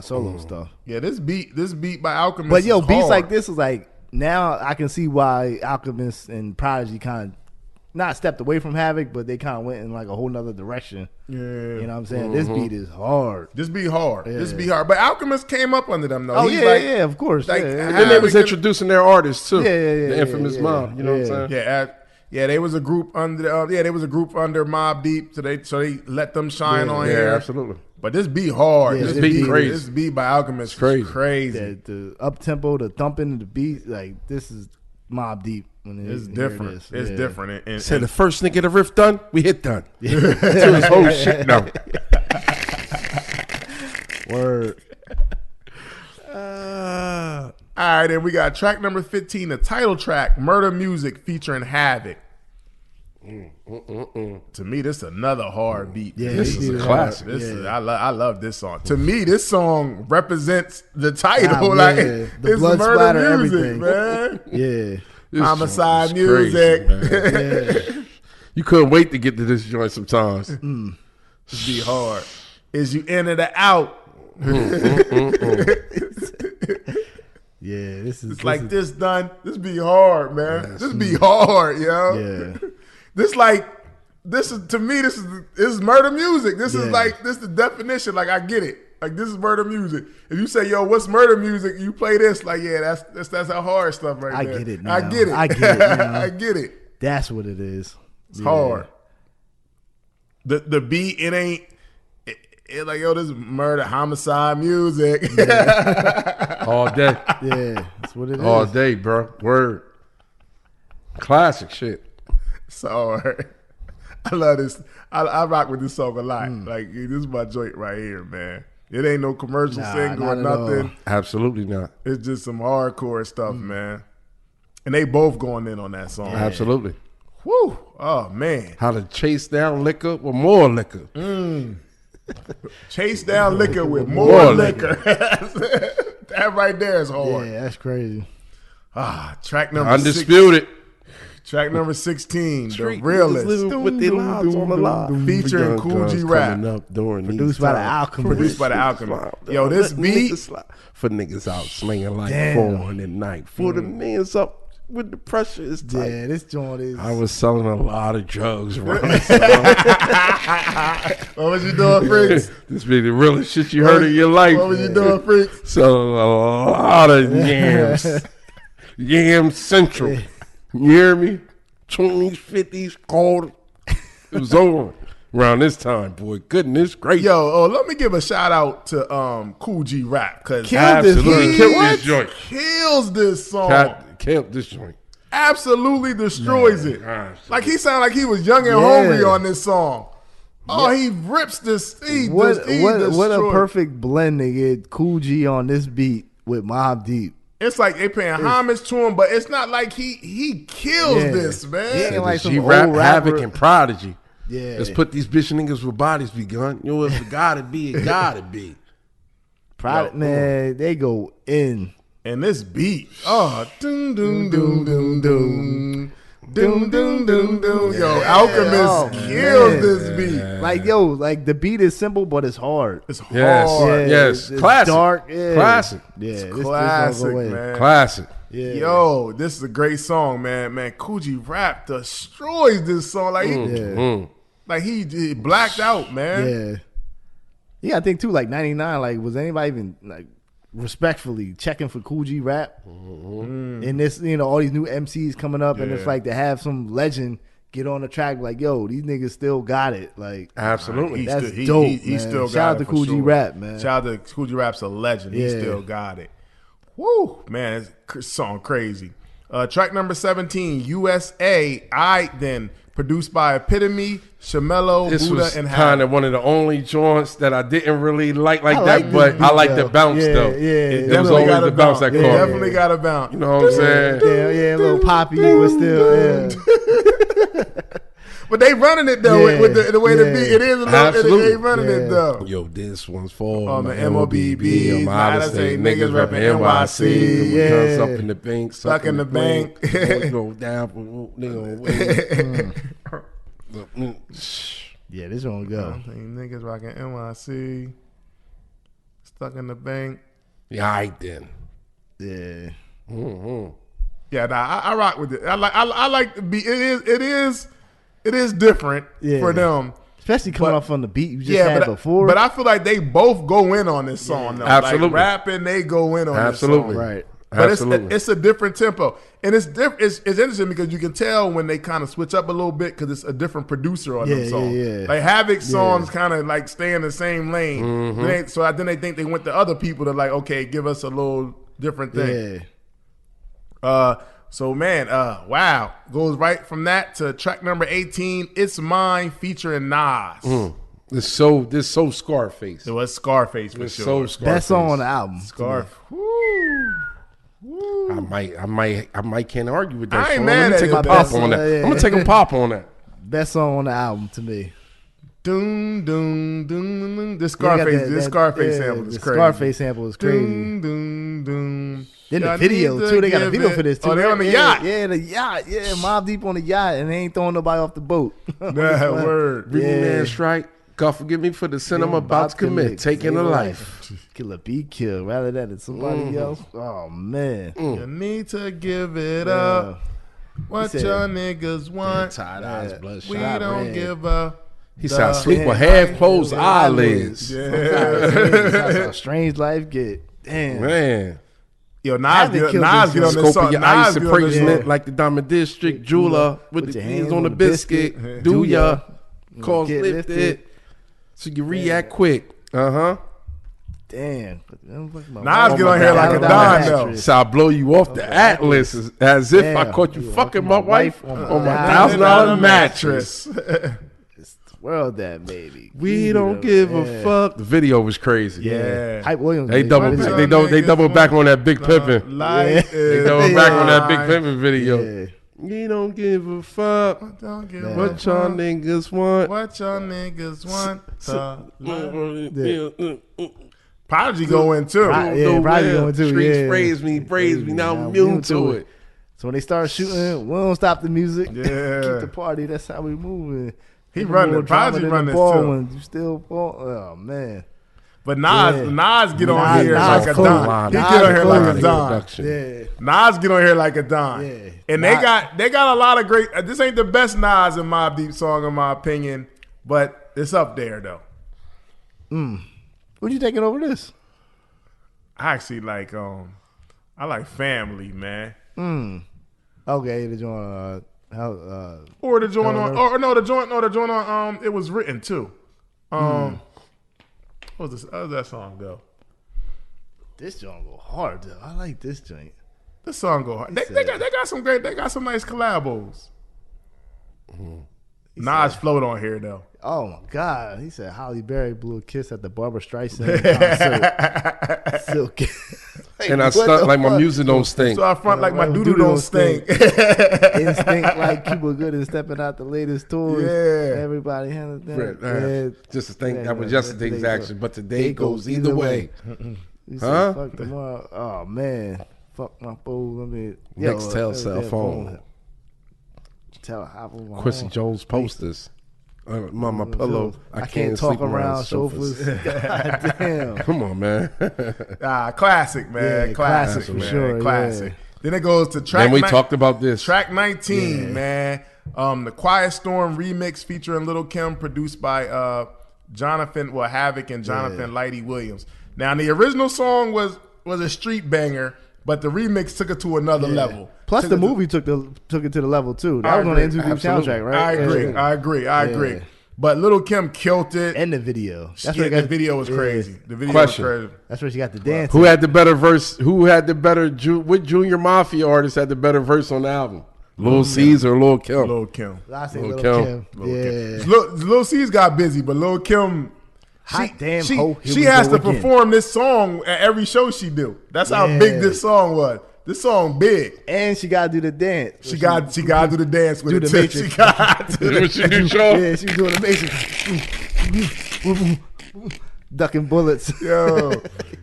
solo stuff. Yeah, this beat by Alchemist. But yo, is beats hard. like this is like now I can see why Alchemist and Prodigy kind of not stepped away from Havoc, but they kind of went in like a whole nother direction. Yeah, You know what I'm saying? This beat is hard. This beat hard. This beat hard. But Alchemist came up under them though. Oh He's yeah, like, yeah, of course. like, yeah, And yeah. then they was Havoc- introducing their artists too. Yeah, The infamous Mob. You know what I'm saying? Yeah, they was a group under. They was a group under Mobb Deep. So they let them shine on Yeah, here. absolutely. But this beat hard. Yeah, this this beat beat crazy. This beat by Alchemist is Crazy. crazy. The up tempo, the thumping, the beat, like this is Mobb Deep. When It's here different. it is. It's Yeah. different. And Said the first nigga the riff done, we hit done. To his whole shit now. Word. all right, and we got track number 15, the title track, Murda Muzik featuring Havoc. To me, this is another hard beat. Yeah, this this is beat a is classic. hard. This is, Yeah. I love this song. To me, this song represents the title. Ah, like yeah. The it's blood Murda splatter, Music, everything. man. Yeah. This Homicide joint is crazy, music. man. You couldn't wait to get to this joint sometimes. This be hard. Is you in or the out? Yeah, this is It's like this done. This be hard, man. This be hard, yo. Yeah. This is to me. This is Murda Music. This is Yeah. like this the definition. Like I get it. Like this is Murda Music. If you say, "Yo, what's Murda Music?" You play this. Like yeah, that's that hard stuff right I there. get it now. I get it. I get it now. I get it. That's what it is. It's hard. The beat it ain't. It like yo, this is murder homicide music. All day. Yeah, that's what it is. All day, bro. Word. Classic shit. So I love this. I rock with this song a lot. Like this is my joint right here, man. It ain't no commercial Nah, single or not at all. nothing. Absolutely not. It's just some hardcore stuff, man. And they both going in on that song. Absolutely. Woo! Oh man, How to chase down liquor with more liquor. chase down liquor with more More liquor. That right there is hard. Yeah, that's crazy. Track number Undisputed. Track number 16, Street The Realest. living with their lives on the line. Featuring Cool G Rap. Produced by The Alchemist. Yo, this beat. For niggas out slinging like 4 at night. For the men's up with the pressure is tight. Yeah, this joint is. I was selling a lot of drugs around What was you doing, Freaks? This be the realest shit you heard in your life. What was you doing, Freaks? Selling a lot of yams. Yam Central. You hear me? 20s, 50s, cold. It was over around this time, boy. Goodness gracious. Yo, let me give a shout out to Cool G Rap because killed this joint. Kills this song. Killed this joint. Absolutely destroys it. Like he sounded like he was young and hungry on this song. Oh, he rips this. What a perfect blend to get Cool G on this beat with Mobb Deep. It's like they paying homage to him, but it's not like he kills this, man. He ain't like some G-Rap, old Havoc, rapper. and Prodigy. Yeah. Let's put these bitch niggas with bodies begun. You know, if it gotta be, it gotta be. Man, they go in. And this beat, doom doom doom doom doom. Doom doom doom doom. Yo, Alchemist kills this beat. Like the beat is simple, but it's hard. It's hard. Yes. It's Classic. dark. Yeah. Classic. Yeah, It's this classic, don't go in. man. Classic. Yeah. Yo, this is a great song, man. Man, Cool G Rap destroys this song. Like he blacked out, man. Yeah. Yeah, I think too, like 99, like was anybody even like respectfully checking for Cool G Rap? And this, all these new MCs coming up, and it's like to have some legend get on the track, like, yo, these niggas still got it. Like, absolutely. That's dope. He still got it. Shout out to Cool G Rap, man. Shout out to Cool G Rap's a legend. He still got it. Woo, man, this song crazy. Track number 17, USA, I Then, produced by Epitome, Shamello, This Buddha, was and kind Havoc. of one of the only joints that I didn't really like I that, like but this I beat, like though. the bounce though. Yeah, It was always the bounce that caught me. Definitely got a bounce. You know what I'm saying? Yeah, a little poppy, but still, But they running it though with the way the beat. It is a little. Absolutely. They running it though. Yo, this one's for On the MOBB. I'm out of state niggas repping NYC. Yeah. Guns up in the bank, Stuck in the bank. Go down, nigga. yeah, this one go. Niggas rocking NYC. Stuck in the bank. Yeah, I then. Yeah. Yeah, nah, I rock with it. I like the beat. It is different for them. Especially coming off on the beat you just had before. But I feel like they both go in on this song though. Absolutely. Like rapping, they go in on this song. Right. But Absolutely. it's a different tempo. And it's interesting because you can tell when they kind of switch up a little bit because it's a different producer on them songs. Yeah. Like Havoc's songs kind of like stay in the same lane. Then they think they went to other people to like, okay, give us a little different thing. Yeah. So man, wow. Goes right from that to track number 18, It's Mine featuring Nas. This so Scarface. It was Scarface for It's sure. so Scarface. Best song on the album. I might can't argue with that. I ain't song. mad Let at me take it, a but pop that's- on that. yeah. I'm gonna take a pop on that. Best song on the album to me. Doom, doom, doom, doom. This Scarface sample is the crazy. Scarface sample is crazy. Doom, doom, doom. Then the Y'all video need to too. They got a give video it- for this too. Oh, they right? on the yacht. Yeah, the yacht. Yeah, Mobb Deep on the yacht, and they ain't throwing nobody off the boat. That word. Reading Man Strike. God forgive me for the sin I'm about to commit. Taking a life. Killer be killed rather than somebody else. Oh man. You need to give it up. What said- your niggas want. Tired eyes, bloodshot. We don't give a. He said, I sleep with half closed eyelids. That's how strange life get. Damn. Man. Yo, Nas Havoc get killed on this this Scope song. of your Nas ice get and on this praising song. it like the Diamond District jeweler with the hands on the biscuit. Do ya? Cause Get lifted. lifted. So you react quick. Damn. Nas get on here like a don though. So I blow you off the Atlas as if I Damn. caught you fucking my wife on my $1,000 $1,000 mattress. It's the world that baby. We don't give a fuck. The video was crazy. Yeah. Hype Williams. They double back on that Big Pimpin'. They double back on that Big Pimpin' video. Yeah. We don't give a fuck Don't give Yeah. what y'all niggas want. What y'all niggas want. Yeah, Prodigy go in too. Yeah, probably going too. Streets Yeah. praise me. Now I'm immune to it. So when they start shooting, we don't stop the music. Yeah. Keep the party. That's how we moving. He running. Prodigy run this too. When you still fall. Oh man. But Nas get on here like a don. He get on here like a don. Yeah. Nas get on here like a don. Yeah. And they got a lot of great. This ain't the best Nas and Mobb Deep song in my opinion, but it's up there though. What you taking over this? I actually like I like Family, man. Okay, the joint Or the joint on the joint on It Was Written too. What was this? How does that song go? This joint go hard though. I like this joint. This song go hard. They got some great. They got some nice collabos. Nas float on here though. Oh my God! He said Halle Berry blew a kiss at the Barbara Streisand concert. Silk. And I stunt like my music don't stink. So I front like my doodoo don't stink. Instinct like Cuba Gooding stepping out the latest toys. Yeah. Everybody handles that. Just to think that was yesterday's action, but today goes either way. You said, fuck tomorrow. Oh man, fuck my phone. Nextel cell phone. Tell Quincy Jones posters. My pillow. I can't talk sleep around sofas. God damn. Come on, man. Classic, man. Yeah, classic, for man. sure. Classic. Yeah. Then it goes to track. And we talked about this. Track 19, man. The Quiet Storm remix featuring Lil' Kim, produced by Havoc and Jonathan Lighty Williams. Now the original song was a street banger, but the remix took it to another level. Plus, the movie took it to the level too. That was on the NCT soundtrack, right? I agree. But Lil' Kim killed it, and the video. The video was crazy. The video Question. was crazy. That's where she got the dance. Who had the better verse? Who had the better? What Junior Mafia artist had the better verse on the album? Lil C's or Lil Kim? Lil' Kim. I say Lil' Kim. Yeah. Lil C's got busy, but Lil' Kim. She has to perform this song at every show she do. That's how big this song was. This song big, and she gotta do the dance. She got to do the dance with the Matrix. She got to do Yeah, she was doing the Matrix. Ducking bullets. Yo,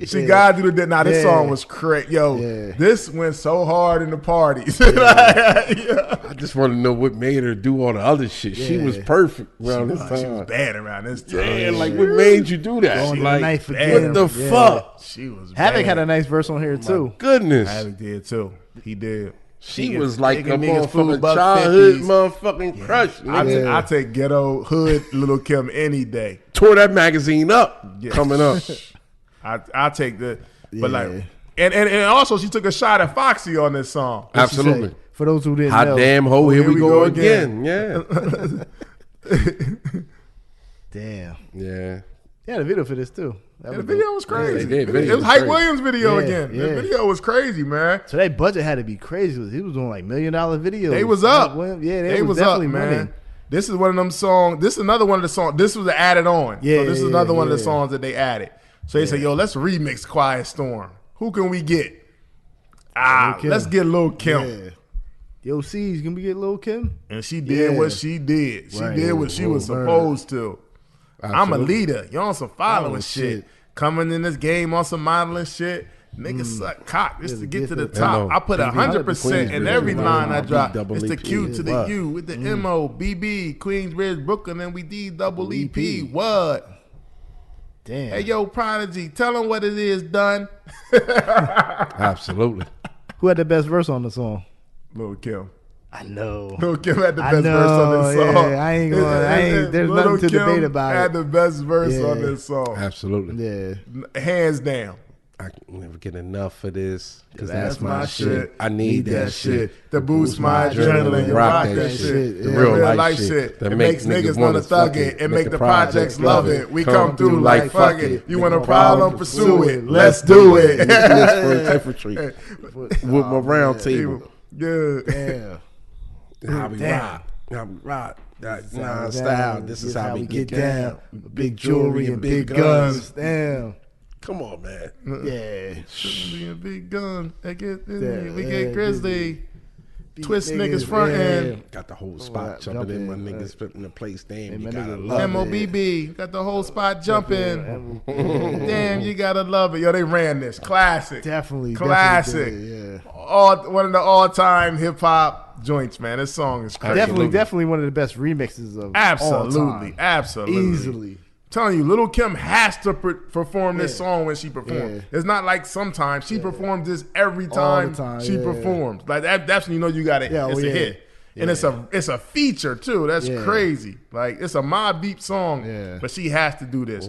she gotta do the dance. Now this song was crazy. Yo, this went so hard in the parties. I just want to know what made her do all the other shit. She was perfect around this time. She was bad around this time. Yeah, like what made you do that? Like what the fuck? She was. Havoc had a nice verse on here too. My goodness, Havoc did too. He did. She was like a motherfucking childhood motherfucking crush. I take ghetto hood Lil' Kim any day. Tore that magazine up coming up. I take the, but like, and also she took a shot at Foxy on this song. Absolutely. For those who didn't Hot know. damn ho, here we go again. Yeah. Damn. Yeah. Yeah, the video for this too. The video was crazy. Yeah, it was Hype Williams' video again. The video was crazy, man. So that budget had to be crazy. He was doing like $1 million videos. They was up. They was definitely up, man. winning. This is one of them songs. This is another one of the songs. This was added on. Yeah, so this is another one of the songs that they added. So they said, yo, let's remix Quiet Storm. Who can we get? Let's get Lil' Kim. Yeah. Yo, C's, can we get Lil' Kim? And she did what she did. She did what she was supposed to. Absolutely. I'm a leader. You on some following shit. Coming in this game on some modeling shit. Niggas suck cock just to get to the top. I put 100% in every line I drop. It's the Q to the U with the MO, BB, Queensbridge, Brooklyn, and we D double EP. What? Damn. Hey, yo, Prodigy, tell them what it is done. Absolutely. Who had the best verse on the song? Lil' Kim. I know. Lil' Kim had the best verse on this song. Yeah, I ain't there's nothing to debate about it. Had the best verse on this song. Absolutely. Yeah. Hands down. I can never get enough of this because that's my shit. I need that shit to boost my adrenaline. Rock that shit. The real life shit. It makes niggas want to thug it. It make the projects love it. We come through like fuck it. You want a problem? Pursue it. Let's do it. With my round table. Yeah. How we rock. How we rock. Style. This is how we get down. Big jewelry and big guns. Damn. Come on, man. Yeah. Shouldn't be a big gun. We get grizzly. Twist niggas front end. Got the whole spot jumping in. My niggas flipping the place. Damn, you gotta love it. MOBB. Got the whole spot jumping. Damn, you gotta love it. Yo, they ran this. Classic. Definitely. Classic. One of the all-time hip-hop joints, man. This song is crazy. Definitely one of the best remixes of all time. Absolutely. Easily. Telling you, Lil' Kim has to perform this song when she performs. It's not like sometimes she performs this every time, she performs. Like that's when you know you got it. It's a hit, and it's a feature too. That's crazy. Like it's a Mobb Deep song, but she has to do this.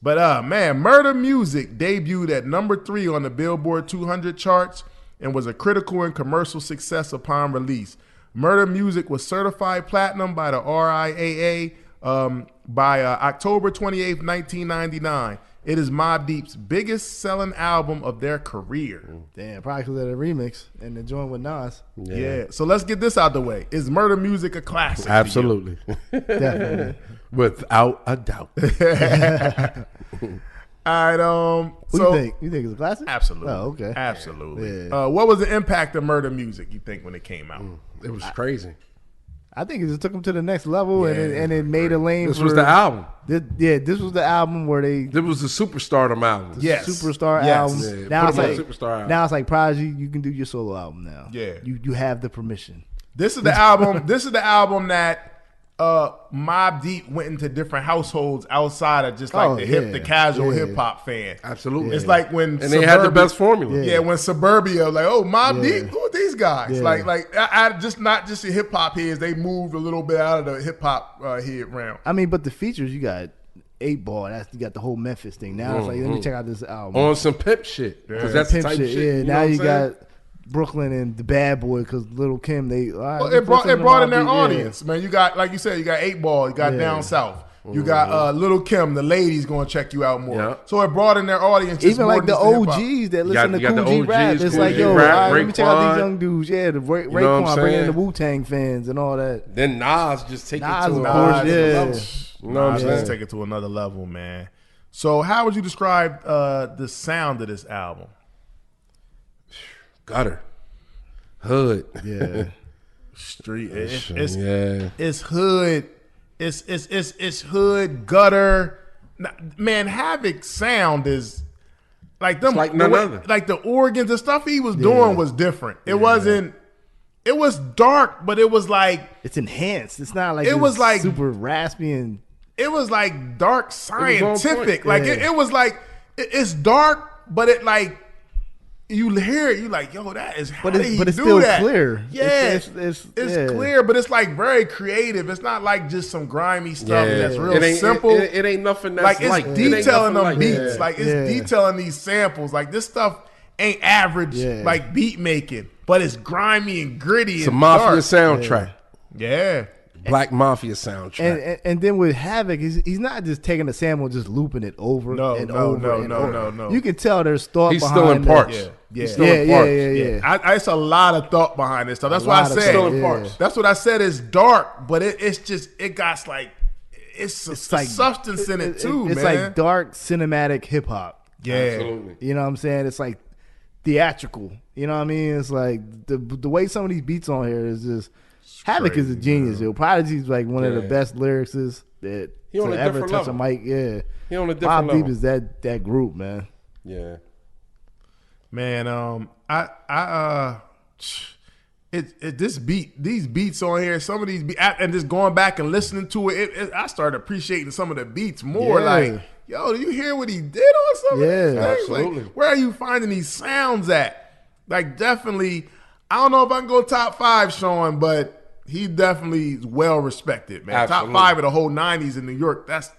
But man, Murda Muzik debuted at number 3 on the Billboard 200 charts and was a critical and commercial success upon release. Murda Muzik was certified platinum by the RIAA. By October 28th, 1999. It is Mobb Deep's biggest selling album of their career. Damn, probably because of the remix and the joint with Nas. Yeah. So let's get this out the way. Is Murda Muzik a classic? Absolutely. Definitely. Without a doubt. All right. What do you think? You think it's a classic? Absolutely. Oh, okay. Absolutely. What was the impact of Murda Muzik, you think, when it came out? It was crazy. I think it just took them to the next level, and it made a lane. This was the album. This was the album where they. This was the Superstardom album. Yes, Superstar album. Yeah, now it's like Superstar album. Now it's like Prodigy. You can do your solo album now. Yeah, you have the permission. This is the album. This is the album that Mobb Deep went into different households outside of just like the casual hip hop fan. Absolutely, it's like when they had the best formula. Yeah, when Suburbia, like, oh, Mobb Deep, who are these guys? Yeah. Like I just not just the hip hop heads. They moved a little bit out of the hip hop head realm. I mean, but the features you got. 8 Ball, you got the whole Memphis thing. Now it's like, let me check out this album on some pimp shit. Because that's the type shit. Yeah, now you got Brooklyn and the Bad Boy because Lil' Kim. It brought in their audience, man. You got, like you said, you got 8 Ball, you got Down South, you got Lil' Kim. The ladies going to check you out more. Yeah. So it brought in their audience. Even like the OGs that listen to Cool G rap. It's like, yo, let me check out these young dudes. Yeah, the Raekwon bringing in the Wu-Tang fans and all that. Then Nas just take it to another level. You know what I'm saying? Just take it to another level, man. So how would you describe the sound of this album? Gutter. Hood. Yeah. Street. It's hood. It's hood, gutter. Man, Havoc's sound is like them. It's like none other. Like the organs, the stuff he was doing was different. It wasn't. It was dark, but it was like it's enhanced. It's not like it was like super raspy and. It was like dark scientific. Like it was like it's dark, but it like you hear it, you like, yo, that is how but it's still that? Clear. Yeah, it's clear, but it's like very creative. It's not like just some grimy stuff that's real simple. It ain't nothing that's like it's detailing them beats. Like it's detailing these samples. Like this stuff ain't average like beat making, but it's grimy and gritty. It's a mafia soundtrack. Yeah. Black Mafia soundtrack. And then with Havoc, he's not just taking a sample and just looping it over and over. No. You can tell there's thought he's behind still in parts. Yeah. It's a lot of thought behind this stuff. That's why I said still in parts. That's what I said. It's dark, but it's just it got like it's like substance in it too. It's like dark cinematic hip hop. Yeah, absolutely. You know what I'm saying? It's like theatrical. You know what I mean? It's like the way some of these beats on here is just. Havoc is a genius. Yo. Prodigy's like one of the best lyricists that ever touch a mic. Yeah, he on a different level. Mobb Deep is that group, man. Yeah, man. These beats on here, some of these beats, and just going back and listening to it, I started appreciating some of the beats more. Like, yo, do you hear what he did on some of these things? Absolutely. Like, where are you finding these sounds at? Like, definitely. I don't know if I can go top 5, Sean, but. He definitely is well respected, man. Absolutely. Top 5 of the whole '90s in New York. That's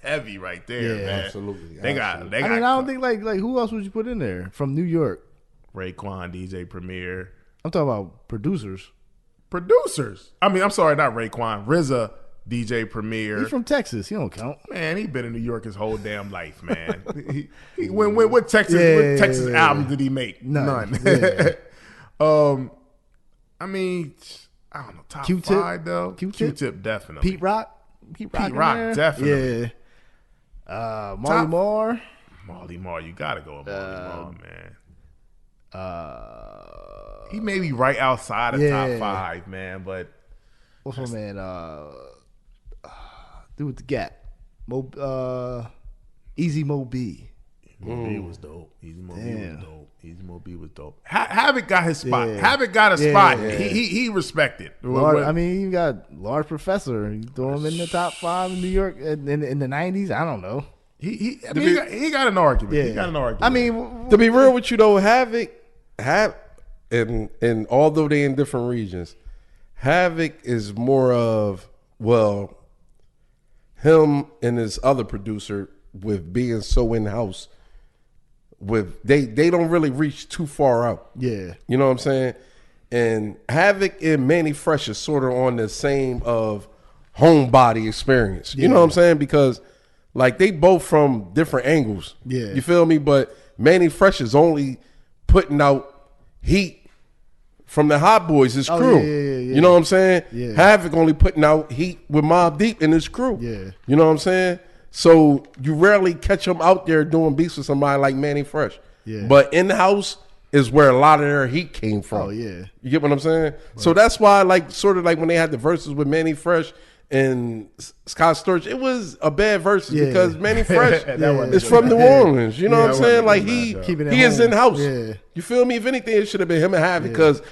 heavy right there, man. Absolutely. They got. I don't think like who else would you put in there from New York? Raekwon, DJ Premier. I'm talking about producers. I mean, I'm sorry, not Raekwon. RZA, DJ Premier. He's from Texas. He don't count. Man, he been in New York his whole damn life, man. What Texas album did he make? None. Yeah. I mean. I don't know, top Q-Tip? 5 though. Q-Tip definitely. Pete Rock definitely. Yeah. Marley Marl. Marley Marl, you gotta go with Marley Marl, man. He may be right outside the top 5, man. But what's my man? Dude with the Gap, Easy Mo B. Mo B was dope. Easy Mo B was dope. Easy Mo B was dope. Havoc got his spot. Yeah. Havoc got a spot. Yeah. He respected. I mean, you got Large Professor. You throw him in the top 5 in New York in the 90s. I don't know. He got an argument. Yeah. He got an argument. I mean, to be real with you though, Havoc, and although they in different regions, Havoc is more of him and his other producer with being so in house. They don't really reach too far out. Yeah. You know what I'm saying? And Havoc and Manny Fresh is sort of on the same of homebody experience. You know what I'm saying? Because like they both from different angles. Yeah. You feel me? But Manny Fresh is only putting out heat from the Hot Boys, his crew. Yeah. You know what I'm saying? Yeah. Havoc only putting out heat with Mobb Deep and his crew. Yeah. You know what I'm saying? So you rarely catch them out there doing beats with somebody like Manny Fresh. Yeah. But in-house is where a lot of their heat came from. Oh, yeah. You get what I'm saying? Right. So that's why, like, sort of like when they had the verses with Manny Fresh and Scott Storch, it was a bad verses because Manny Fresh is from New Orleans. You know what I'm saying? Like, he is in-house. Yeah. You feel me? If anything, it should have been him and Havoc because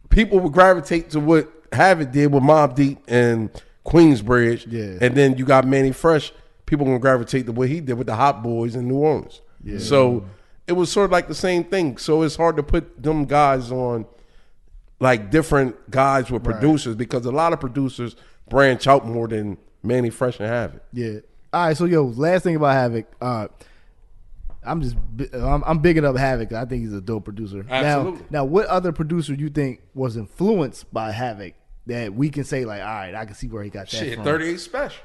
people would gravitate to what Havoc did with Mobb Deep and Queensbridge. Yeah. And then you got Manny Fresh. People gonna gravitate to what he did with the Hot Boys in New Orleans. Yeah. So it was sort of like the same thing. So it's hard to put them guys on like different guys with producers because a lot of producers branch out more than Manny Fresh and Havoc. Yeah. All right. So last thing about Havoc. I'm bigging up Havoc. I think he's a dope producer. Absolutely. Now, what other producer you think was influenced by Havoc that we can say like, all right, I can see where he got that from? 38 Special.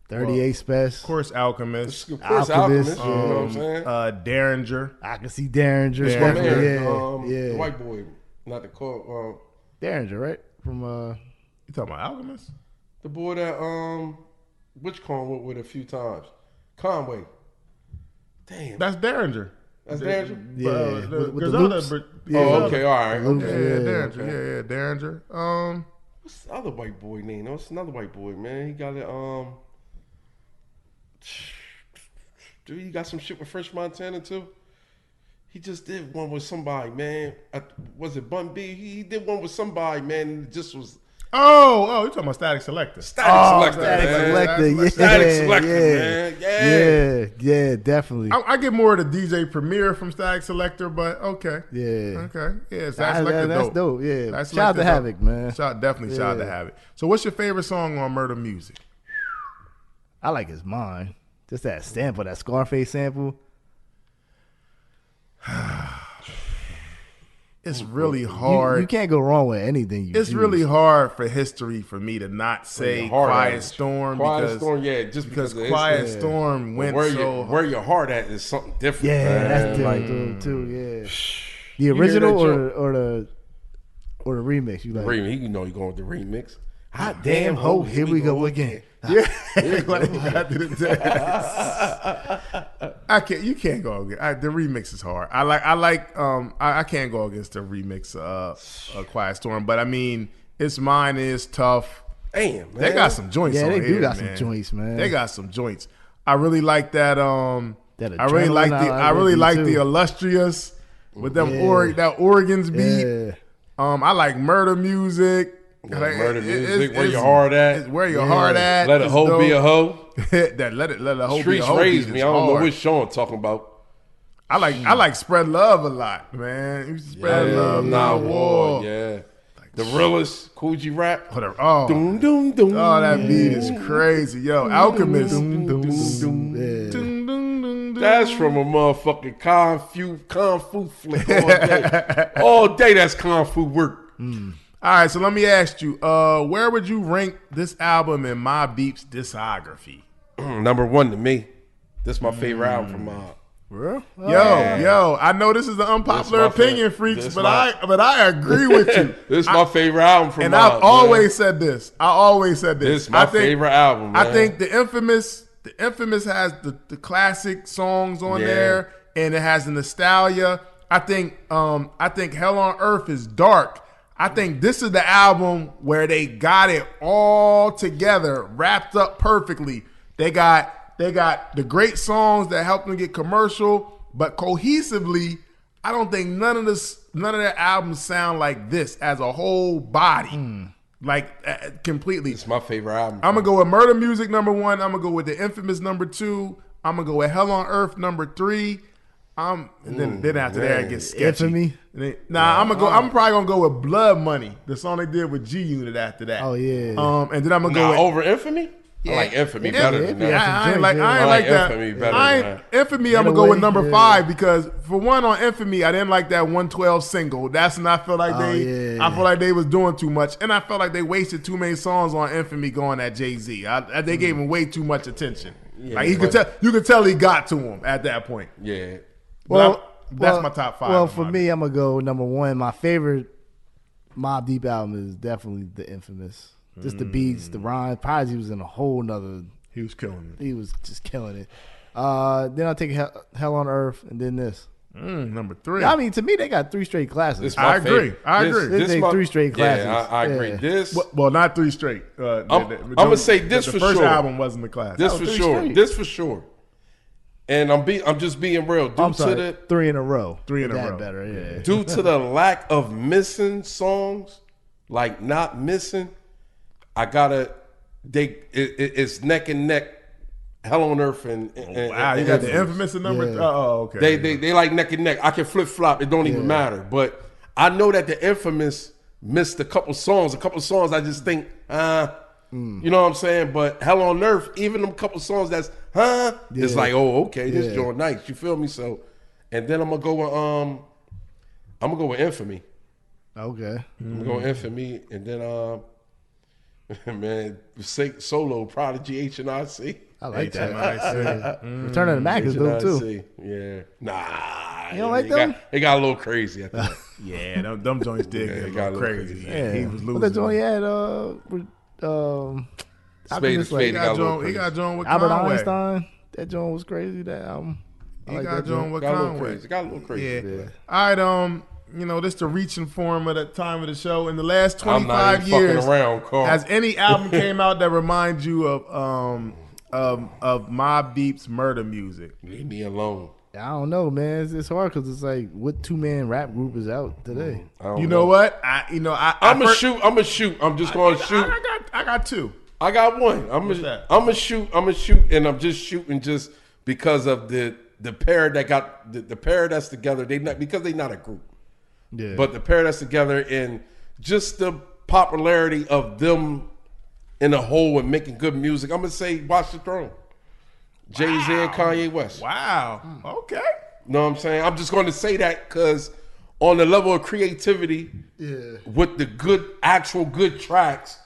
38 Special. Of course, Alchemist. Of course, Alchemist. You know what I'm saying? Derringer. I can see Derringer. The white boy, not the call. Derringer, right? From you talking about Alchemist? The boy that which Con went with a few times. Conway. Damn. That's Derringer. That's Derringer? Yeah. With the loops. Oh, okay, all right. Derringer. Okay. Yeah, Derringer. What's the other white boy name? What's another white boy, man? He got it. Dude, he got some shit with French Montana too. He just did one with somebody, man. Was it Bun B? He did one with somebody, man. And it just was. Oh, you talking about Static Selector? Static Selector, man. Yeah, definitely. I get more of the DJ Premier from Static Selector, but okay. Yeah. Yeah, Static Selector that's dope. Yeah. Shout out to Havoc, man. Shout out to Havoc. So what's your favorite song on Murda Muzik? I like his Mine. Just that sample, that Scarface sample. It's really hard. You can't go wrong with anything. It's really hard for history for me to not say Quiet Storm because Quiet Storm went where your heart at is something different. Yeah, man. that's different too. Yeah, the original or the remix. You like? The remix. You know you going with the remix. Hot damn ho! Here we go again. Yeah, You can't go against the remix is hard. I can't go against the remix Quiet Storm, but I mean It's Mine is tough. Damn, man. They got some joints. Yeah, on they here, do got man. some joints, man. They got some joints. I really like that. I really like the Illustrious with them that Oregon's beat. Yeah. I like Murda Muzik. Murda Muzik, where your heart at? Where your heart at? Let a hoe be a hoe. Let a hoe be a hoe. Streets raised me. I don't know what Sean talking about. I like Spread Love a lot, man. Spread Love, not war. Yeah. The realest Coogee rap. Whatever. Doom, doom, doom. Oh, that beat is crazy. Yo, Alchemist. That's from a motherfucking Kung Fu flick all day. All day that's Kung Fu work. All right, so let me ask you, where would you rank this album in Mobb Deep's discography? Number one to me. This is my favorite album from Mobb. Bro? Yo, I know this is an unpopular opinion, freaks, but I agree with you. This is my favorite album from Mobb. And I've always said this. This is my favorite album, man. I think the Infamous has the classic songs on there, and it has the nostalgia. I think Hell on Earth is dark. I think this is the album where they got it all together, wrapped up perfectly. They got the great songs that helped them get commercial, but cohesively, I don't think none of their albums sound like this as a whole body. Like completely. It's my favorite album. I'm gonna go with Murda Muzik number 1. I'm gonna go with The Infamous number 2. I'm gonna go with Hell on Earth number 3. And then after that it gets sketchy. Infamy? I'm probably gonna go with Blood Money, the song they did with G Unit after that. Oh yeah. And then I'm gonna go with over Infamy. Yeah. I like Infamy better than that. I ain't like that. Infamy better than that. Infamy, I'm gonna go with number 5 because for one on Infamy, I didn't like that 112 single. That's when I felt like I felt like they was doing too much, and I felt like they wasted too many songs on Infamy going at Jay-Z. They gave him way too much attention. Yeah, like you could tell he got to him at that point. Yeah. That's my top 5. Well, for me, I'm gonna go number 1. My favorite Mobb Deep album is definitely The Infamous. Just the beats, the rhymes. Prodigy was in a whole nother. He was killing it. He was just killing it. Then I'll take Hell on Earth, and then this. Number 3. I mean, to me, they got 3 straight classics. I agree. This 3 straight classics. Yeah, I agree. This. Well, not 3 straight. I'm gonna say this for sure. The first album wasn't the classic. This for sure. Straight. This for sure. And I'm just being real. I'm sorry, 3 in a row. 3 in a row. Better, yeah. Due to the lack of missing songs, like not missing, I gotta. It's neck and neck. Hell on Earth and wow, you got the Infamous in number. Yeah. Oh, okay. They like neck and neck. I can flip flop. It don't even matter. But I know that the Infamous missed a couple songs. I just think, you know what I'm saying. But Hell on Earth, even them couple songs that's it's like, oh, okay, this joint nice. You feel me? So, and then I'm gonna go with Infamy. Okay. I'm gonna go with Infamy, and then man, solo Prodigy H&RC. I like that. Return of the Mac is dope too. Yeah. Nah. You don't like them? It got a little crazy, I think. Yeah, them joints did get a little crazy. Yeah. He was losing. What that joint he had? Spade he got joined with Albert Conway. Einstein. That joint was crazy. That album. He got joined with Conway. It got a little crazy. Yeah. All right. This the reaching form of the time of the show. In the last 25 years, has any album came out that reminds you of Mobb Deep's Murda Muzik? Leave me alone. I don't know, man. It's hard because it's like, what 2-man rap group is out today? You know what? I'm gonna shoot. I'm just gonna shoot. I got 2. I got 1. I'm gonna shoot, and I'm just shooting just because of the pair that got the pair that's together. Because they not a group. Yeah. But the pair that's together and just the popularity of them in a whole and making good music. I'm gonna say Watch the Throne. Jay-Z and Kanye West. Wow. Okay. Know what I'm saying? I'm just going to say that because on the level of creativity, with the actual good tracks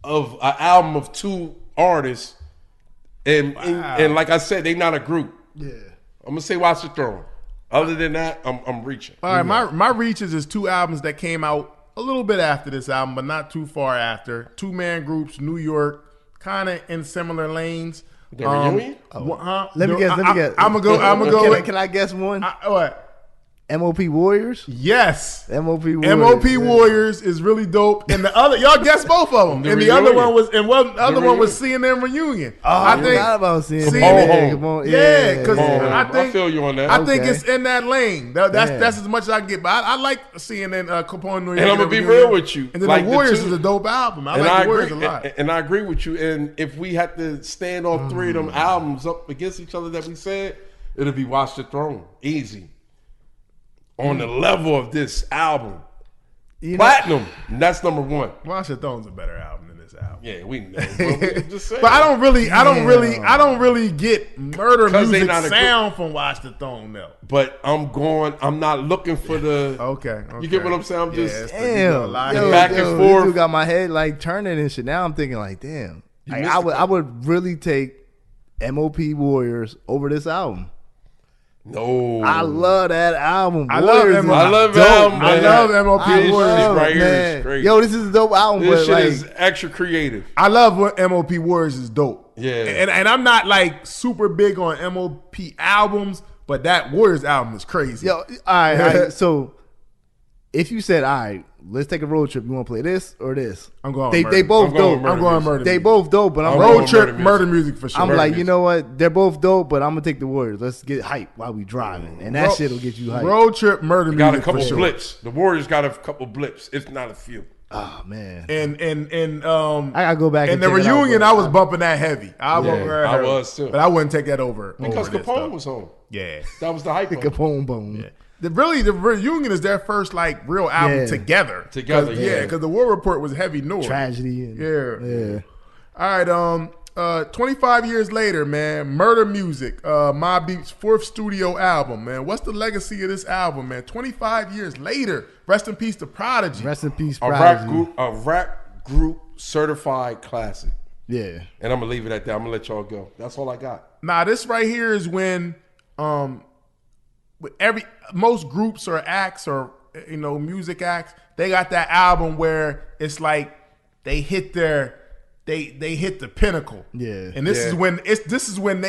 of an album of 2 artists, and like I said, they not a group. Yeah. I'm gonna say Watch the Throne. Other than that, I'm reaching. All right, my reaches is 2 albums that came out a little bit after this album, but not too far after. 2-man groups, New York, kind of in similar lanes. The reunion? Let me guess. I'm gonna go. Can I guess one? What? MOP Warriors? Yes. MOP Warriors. MOP Warriors is really dope. And the other, y'all guessed both of them. And the other one was, CNN Reunion. Oh, I forgot about CNN. Come on. Yeah, because I feel you on that. I think it's in that lane. That's as much as I can get. But I like CNN Capone Reunion. And I'm going to be real with you. And then the Warriors is a dope album. I like the Warriors a lot. And I agree with you. And if we had to stand on 3 of them albums up against each other that we said, it'll be Watch the Throne. Easy. On the level of this album. Platinum. And that's number 1. Watch the Throne's a better album than this album. Yeah, we know. But just saying. But I don't really get Murda Muzik sound from Watch the Throne though. But I'm not looking for the Okay. You get what I'm saying? I'm just back and forth. You got my head like turning and shit. Now I'm thinking like, damn. I would really take MOP Warriors over this album. No, I love that album. I love MOP. I love MOP Warriors. Right here is great. Yo, this is a dope album. This shit is extra creative. I love what MOP Warriors is dope. Yeah, and I'm not like super big on MOP albums, but that Warriors album is crazy. Yo, all right. So if you said, all right, let's take a road trip. You want to play this or this? I'm going. They both dope. I'm going Murda. They both dope, but I'm road trip Murda Muzik for sure. I'm like, you know what? They're both dope, but I'm gonna take the Warriors. Let's get hype while we driving, and that shit will get you hype. Road trip Murda Muzik. Got a couple for sure. blips. The Warriors got a couple blips. It's not a few. Oh man. And I gotta go back. And the reunion, I was bumping that heavy. I was too. But I wouldn't take that over. Because over Capone was home. Yeah. That was the hype. Capone bone. Yeah. The reunion is their first like real album together. Because the War Report was heavy noise. Tragedy. Yeah. All right. 25 years later, man. Murda Muzik, Mobb Deep's 4th studio album, man. What's the legacy of this album, man? 25 years later. Rest in peace to Prodigy. Rest in peace, Prodigy. A rap group certified classic. Yeah. And I'm gonna leave it at that. I'm gonna let y'all go. That's all I got. Nah, this right here is when most groups or acts or music acts, they got that album where it's like they hit they hit the pinnacle. Yeah. And this is when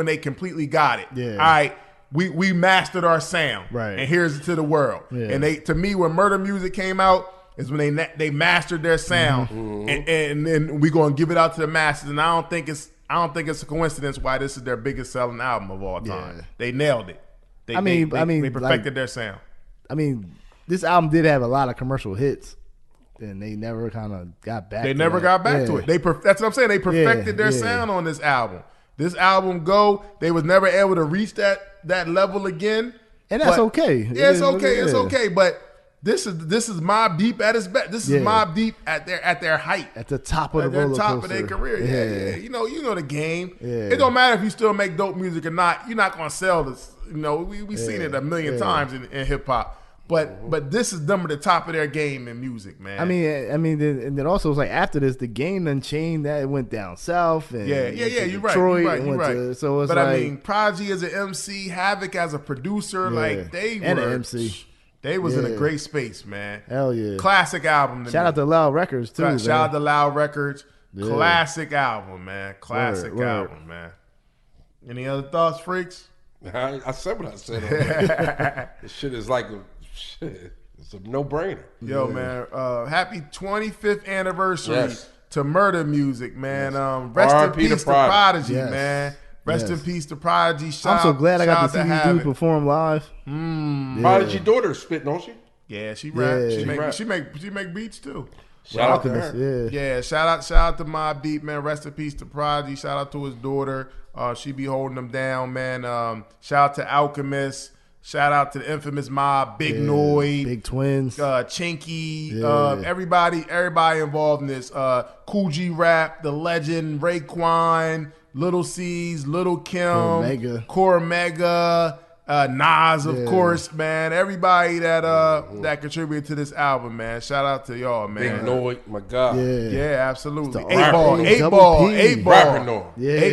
they completely got it. Yeah. All right. We mastered our sound. Right. And here's it to the world. Yeah. And to me, when Murda Muzik came out is when they mastered their sound. Mm-hmm. And then we gonna give it out to the masses. And I don't think it's a coincidence why this is their biggest selling album of all time. Yeah. They nailed it. They perfected their sound. I mean, this album did have a lot of commercial hits, and they never kind of got back. They never got back to it. That's what I'm saying. They perfected their sound on this album. This album they was never able to reach that level again, and that's okay. Yeah, it's okay. It's okay. But this is Mobb Deep at its best. This is Mobb Deep at their height, at the top of the roller coaster. Top of their career. Yeah. You know the game. Yeah. It don't matter if you still make dope music or not. You're not gonna sell this. We seen it a million times in hip hop. But this is them at the top of their game in music, man. I mean, and then also it's like after this, the game done changed. That it went down south. And you're right. You're right. So it's I mean, Prodigy as an MC, Havoc as a producer, like they were an MC. They was in a great space, man. Hell yeah. Classic album. Shout out to Loud Records too. Shout out to Loud Records. Yeah. Classic album, man. Classic album, man. Any other thoughts, freaks? I said what I said. This shit is like it's a no-brainer. Yo, man. Happy 25th anniversary to Murda Muzik, man. Rest in peace to Prodigy, man. Rest in peace to Prodigy. I'm so glad I got to see these dudes perform live. Prodigy daughter spit, don't she? Yeah, she rap. She make beats too. Shout out to her. Yeah, shout out to Mobb Deep, man. Rest in peace to Prodigy. Shout out to his daughter. She be holding them down, man. Shout out to Alchemist. Shout out to the infamous Mob, Big Noid, Big Twins, Chinky, everybody involved in this. Cool G Rap, The Legend, Raekwon, Little C's, Little Kim, Core Mega, Nas, of course, man. Everybody that contributed to this album, man. Shout out to y'all, man. Big Noid, my God. Yeah, absolutely. 8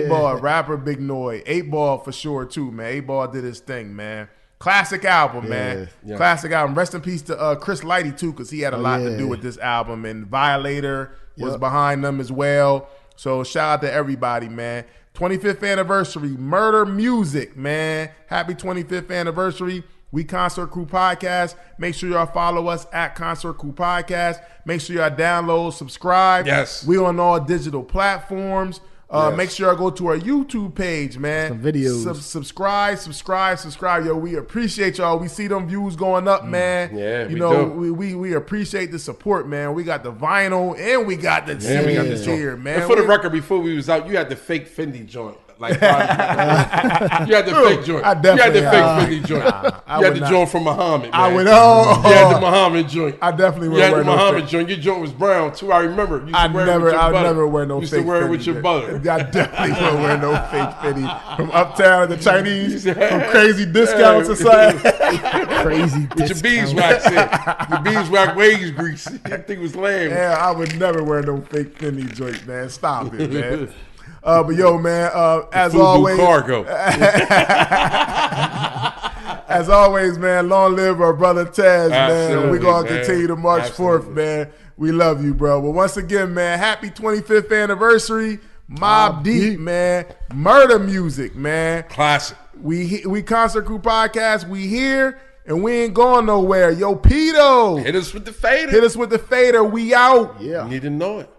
Ball, rapper Big Noid. 8 Ball for sure too, man. 8 Ball did his thing, man. Classic album, man. Yeah. Classic album. Rest in peace to Chris Lighty too, because he had a lot to do with this album, and Violator was behind them as well. So shout out to everybody, man. 25th anniversary, Murda Muzik, man. Happy 25th anniversary. We Concert Crew Podcast. Make sure y'all follow us at Concert Crew Podcast. Make sure y'all download, subscribe. Yes. We on all digital platforms. Make sure y'all go to our YouTube page, man. Some videos. Subscribe. Yo, we appreciate y'all. We see them views going up, man. Yeah, we appreciate the support, man. We got the vinyl and we got the CD here, man. And for the record, before we was out, you had the fake Fendi joint. Like you had the fake joint. You had the fake Fendi joint. You had the joint from Muhammad, man. You had the Muhammad joint. I definitely would wear no the Muhammad joint. Your joint was brown too. I remember. I never wear no fake Fendi. Used to wear it with your butter. I definitely won't wear no fake Fendi from Uptown to the Chinese, from crazy discount society. Crazy discount. With your beeswax in. The beeswax waist grease. That thing was lame. Yeah, I would never wear no fake Fendi joint, man. Stop it, man. But yo, man, as always, cargo. As always, man, long live our brother Taz, man. We're going to continue to march forth, man. We love you, bro. But once again, man, happy 25th anniversary. Mobb Deep, man. Murda Muzik, man. Classic. We Concert Crew Podcast. We here and we ain't going nowhere. Yo, Pito. Hit us with the fader. Hit us with the fader. We out. Yeah. You need to know it.